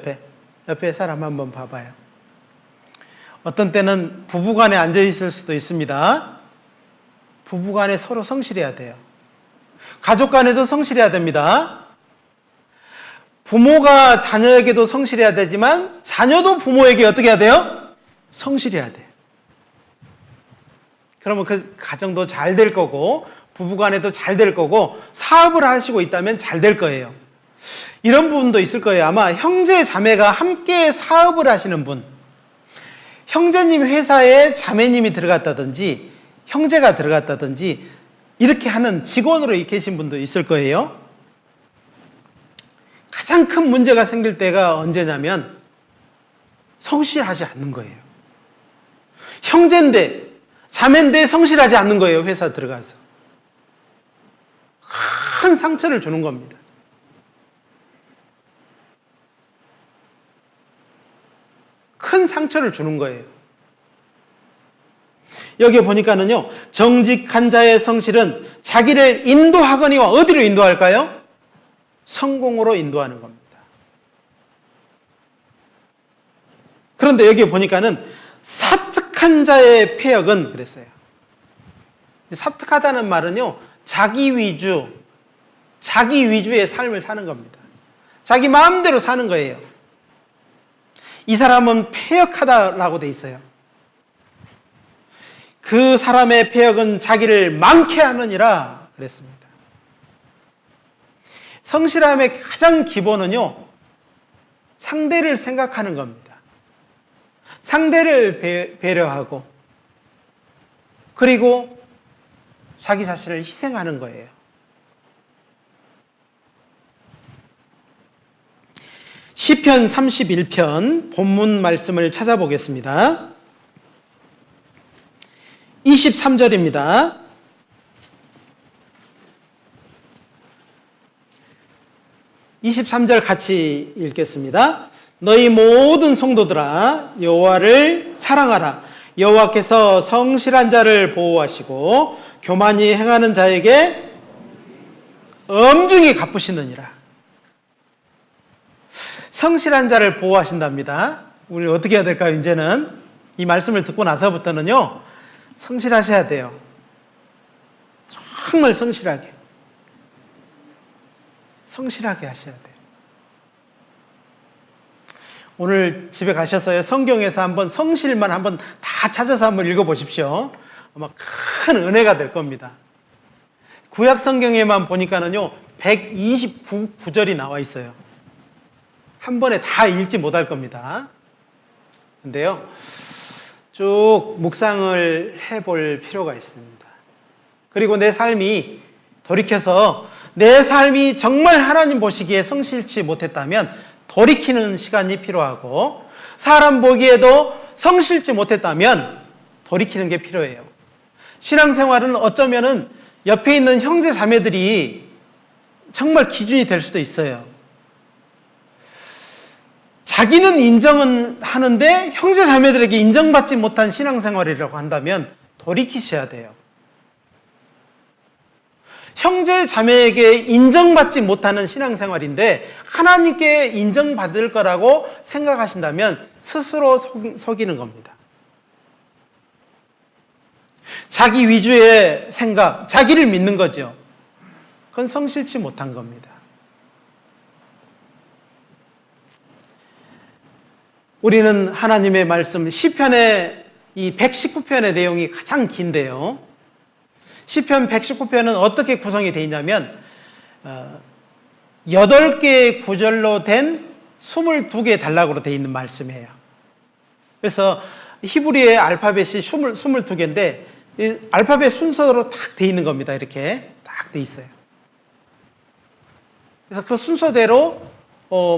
옆에 사람 한번 봐봐요. 어떤 때는 부부간에 앉아 있을 수도 있습니다. 부부간에 서로 성실해야 돼요. 가족간에도 성실해야 됩니다. 부모가 자녀에게도 성실해야 되지만 자녀도 부모에게 어떻게 해야 돼요? 성실해야 돼요. 그러면 그 가정도 잘 될 거고, 부부간에도 잘 될 거고, 사업을 하시고 있다면 잘 될 거예요. 이런 부분도 있을 거예요. 아마 형제 자매가 함께 사업을 하시는 분, 형제님 회사에 자매님이 들어갔다든지 형제가 들어갔다든지 이렇게 하는 직원으로 계신 분도 있을 거예요. 가장 큰 문제가 생길 때가 언제냐면 성실하지 않는 거예요. 형제인데 자매인데 성실하지 않는 거예요. 회사 들어가서 큰 상처를 주는 겁니다. 큰 상처를 주는 거예요. 여기 보니까는요, 정직한 자의 성실은 자기를 인도하거니와 어디로 인도할까요? 성공으로 인도하는 겁니다. 그런데 여기 보니까는 사특한 자의 패역은 그랬어요. 사특하다는 말은요, 자기 위주의 삶을 사는 겁니다. 자기 마음대로 사는 거예요. 이 사람은 패역하다라고 돼 있어요. 그 사람의 패역은 자기를 많게 하느니라 그랬습니다. 성실함의 가장 기본은요, 상대를 생각하는 겁니다. 상대를 배려하고 그리고 자기 자신을 희생하는 거예요. 시편 31편 본문 말씀을 찾아보겠습니다. 23절입니다. 23절 같이 읽겠습니다. 너희 모든 성도들아 여호와를 사랑하라. 여호와께서 성실한 자를 보호하시고 교만히 행하는 자에게 엄중히 갚으시느니라. 성실한 자를 보호하신답니다. 우리 어떻게 해야 될까요? 이제는 이 말씀을 듣고 나서부터는요, 성실하셔야 돼요. 정말 성실하게 하셔야 돼요. 오늘 집에 가셔서요, 성경에서 한번 성실만 한번 다 찾아서 한번 읽어보십시오. 아마 큰 은혜가 될 겁니다. 구약 성경에만 보니까는요 129구절이 나와 있어요. 한 번에 다 읽지 못할 겁니다. 근데요, 쭉 묵상을 해볼 필요가 있습니다. 그리고 내 삶이 돌이켜서 내 삶이 정말 하나님 보시기에 성실치 못했다면 돌이키는 시간이 필요하고, 사람 보기에도 성실치 못했다면 돌이키는 게 필요해요. 신앙생활은 어쩌면은 옆에 있는 형제 자매들이 정말 기준이 될 수도 있어요. 자기는 인정은 하는데 형제 자매들에게 인정받지 못한 신앙생활이라고 한다면 돌이키셔야 돼요. 형제 자매에게 인정받지 못하는 신앙생활인데 하나님께 인정받을 거라고 생각하신다면 스스로 속이는 겁니다. 자기 위주의 생각, 자기를 믿는 거죠. 그건 성실치 못한 겁니다. 우리는 하나님의 말씀, 시편의 이 119편의 내용이 가장 긴데요. 시편 119편은 어떻게 구성이 되어 있냐면 8개의 구절로 된 22개의 단락으로 되어 있는 말씀이에요. 그래서 히브리의 알파벳이 22개인데 알파벳 순서로 딱 되어 있는 겁니다. 이렇게 딱 되어 있어요. 그래서 그 순서대로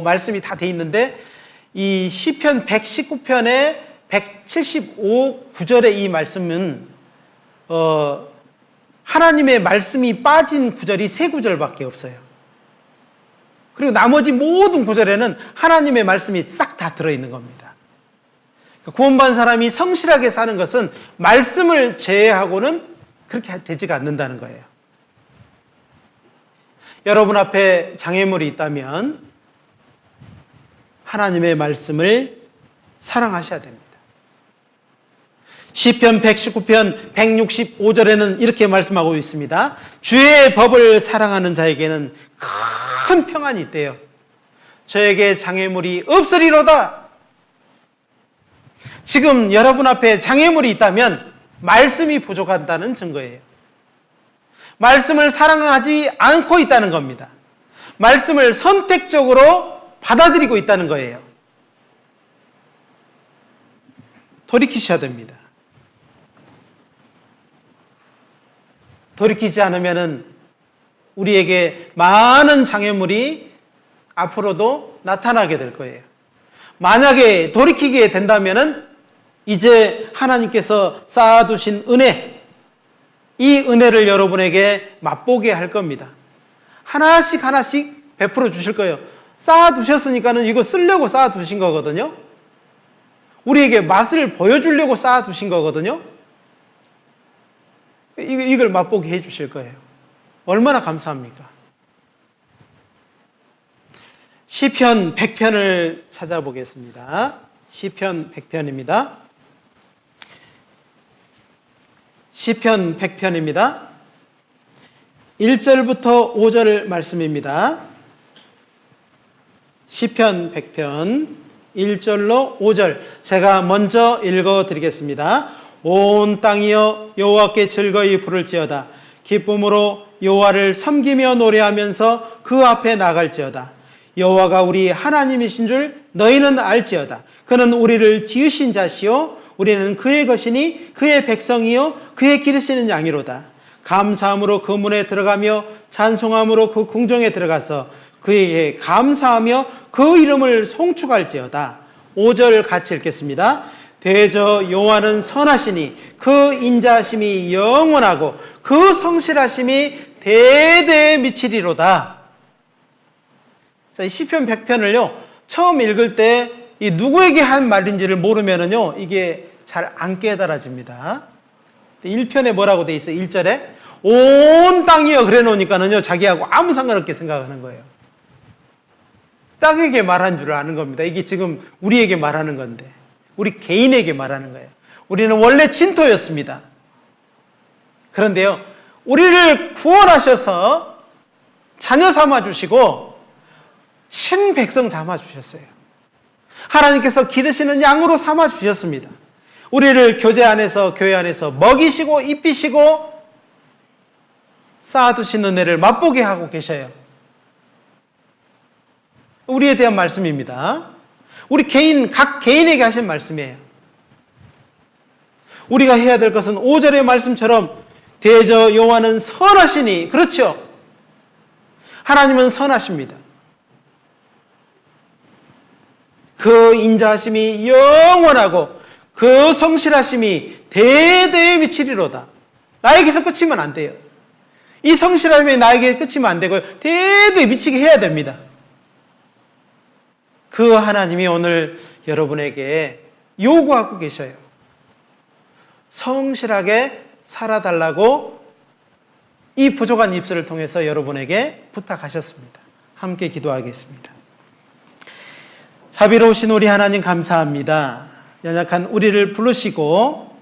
말씀이 다 되어 있는데 이 시편 119편의 175구절의 이 말씀은 하나님의 말씀이 빠진 구절이 3구절밖에 없어요. 그리고 나머지 모든 구절에는 하나님의 말씀이 싹 다 들어있는 겁니다. 구원받은 사람이 성실하게 사는 것은 말씀을 제외하고는 그렇게 되지가 않는다는 거예요. 여러분 앞에 장애물이 있다면 하나님의 말씀을 사랑하셔야 됩니다. 시편 119편 165절에는 이렇게 말씀하고 있습니다. 주의 법을 사랑하는 자에게는 큰 평안이 있대요. 저에게 장애물이 없으리로다. 지금 여러분 앞에 장애물이 있다면 말씀이 부족하다는 증거예요. 말씀을 사랑하지 않고 있다는 겁니다. 말씀을 선택적으로 받아들이고 있다는 거예요. 돌이키셔야 됩니다. 돌이키지 않으면 우리에게 많은 장애물이 앞으로도 나타나게 될 거예요. 만약에 돌이키게 된다면 이제 하나님께서 쌓아두신 은혜, 이 은혜를 여러분에게 맛보게 할 겁니다. 하나씩 하나씩 베풀어 주실 거예요. 쌓아두셨으니까는 이거 쓰려고 쌓아두신 거거든요. 우리에게 맛을 보여주려고 쌓아두신 거거든요. 이걸 맛보게 해주실 거예요. 얼마나 감사합니까? 시편 100편을 찾아보겠습니다. 시편 100편입니다. 시편 100편입니다. 1절부터 5절 말씀입니다. 시편 100편 1절로 5절 제가 먼저 읽어드리겠습니다. 온 땅이여 여호와께 즐거이 부를지어다. 기쁨으로 여호와를 섬기며 노래하면서 그 앞에 나갈지어다. 여호와가 우리 하나님이신 줄 너희는 알지어다. 그는 우리를 지으신 자시요 우리는 그의 것이니 그의 백성이요 그의 기르시는 양이로다. 감사함으로 그 문에 들어가며 찬송함으로 그 궁정에 들어가서 그에게 감사하며 그 이름을 송축할지어다. 5절 같이 읽겠습니다. 대저 여호와는 선하시니 그 인자하심이 영원하고 그 성실하심이 대대에 미치리로다. 자, 이 시편 100편을요 처음 읽을 때 이 누구에게 한 말인지를 모르면은요 이게 잘 안 깨달아집니다. 1편에 뭐라고 돼 있어요? 1절에 온 땅이여 그래 놓으니까는요 자기하고 아무 상관없게 생각하는 거예요. 땅에게 말한 줄 아는 겁니다. 이게 지금 우리에게 말하는 건데, 우리 개인에게 말하는 거예요. 우리는 원래 진토였습니다. 그런데요 우리를 구원하셔서 자녀 삼아 주시고 친백성 삼아 주셨어요. 하나님께서 기르시는 양으로 삼아 주셨습니다. 우리를 교제 안에서 교회 안에서 먹이시고 입히시고 쌓아두신 은혜를 맛보게 하고 계셔요. 우리에 대한 말씀입니다. 우리 각 개인에게 하신 말씀이에요. 우리가 해야 될 것은 5절의 말씀처럼 대저 여호와는 선하시니, 그렇죠? 하나님은 선하십니다. 그 인자하심이 영원하고 그 성실하심이 대대에 미치리로다. 나에게서 끝이면 안 돼요. 이 성실함이 나에게 끝이면 안 되고요. 대대에 미치게 해야 됩니다. 그 하나님이 오늘 여러분에게 요구하고 계셔요. 성실하게 살아달라고 이 부족한 입술을 통해서 여러분에게 부탁하셨습니다. 함께 기도하겠습니다. 자비로우신 우리 하나님 감사합니다. 연약한 우리를 부르시고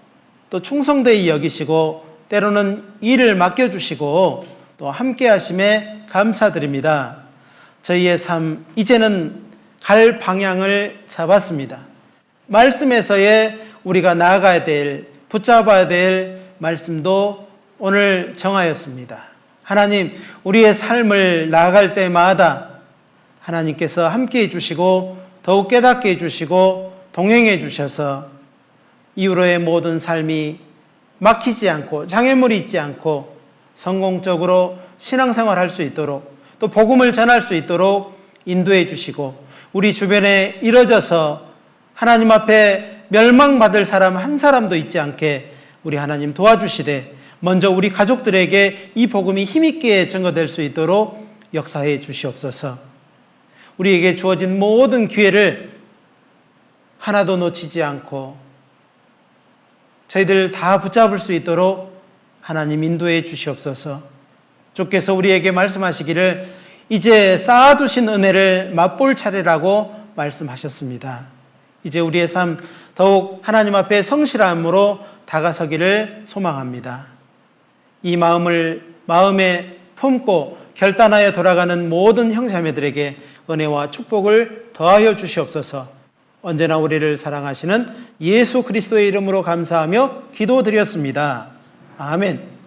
또 충성되이 여기시고 때로는 일을 맡겨주시고 또 함께 하심에 감사드립니다. 저희의 삶 이제는 갈 방향을 잡았습니다. 말씀에서의 우리가 나아가야 될, 붙잡아야 될 말씀도 오늘 정하였습니다. 하나님, 우리의 삶을 나아갈 때마다 하나님께서 함께 해주시고 더욱 깨닫게 해주시고 동행해 주셔서 이후로의 모든 삶이 막히지 않고 장애물이 있지 않고 성공적으로 신앙생활 할 수 있도록 또 복음을 전할 수 있도록 인도해 주시고 우리 주변에 이뤄져서 하나님 앞에 멸망받을 사람 한 사람도 있지 않게 우리 하나님 도와주시되 먼저 우리 가족들에게 이 복음이 힘있게 증거될 수 있도록 역사해 주시옵소서. 우리에게 주어진 모든 기회를 하나도 놓치지 않고 저희들 다 붙잡을 수 있도록 하나님 인도해 주시옵소서. 주께서 우리에게 말씀하시기를 이제 쌓아두신 은혜를 맛볼 차례라고 말씀하셨습니다. 이제 우리의 삶 더욱 하나님 앞에 성실함으로 다가서기를 소망합니다. 이 마음에 품고 결단하여 돌아가는 모든 형제자매들에게 은혜와 축복을 더하여 주시옵소서. 언제나 우리를 사랑하시는 예수 그리스도의 이름으로 감사하며 기도드렸습니다. 아멘.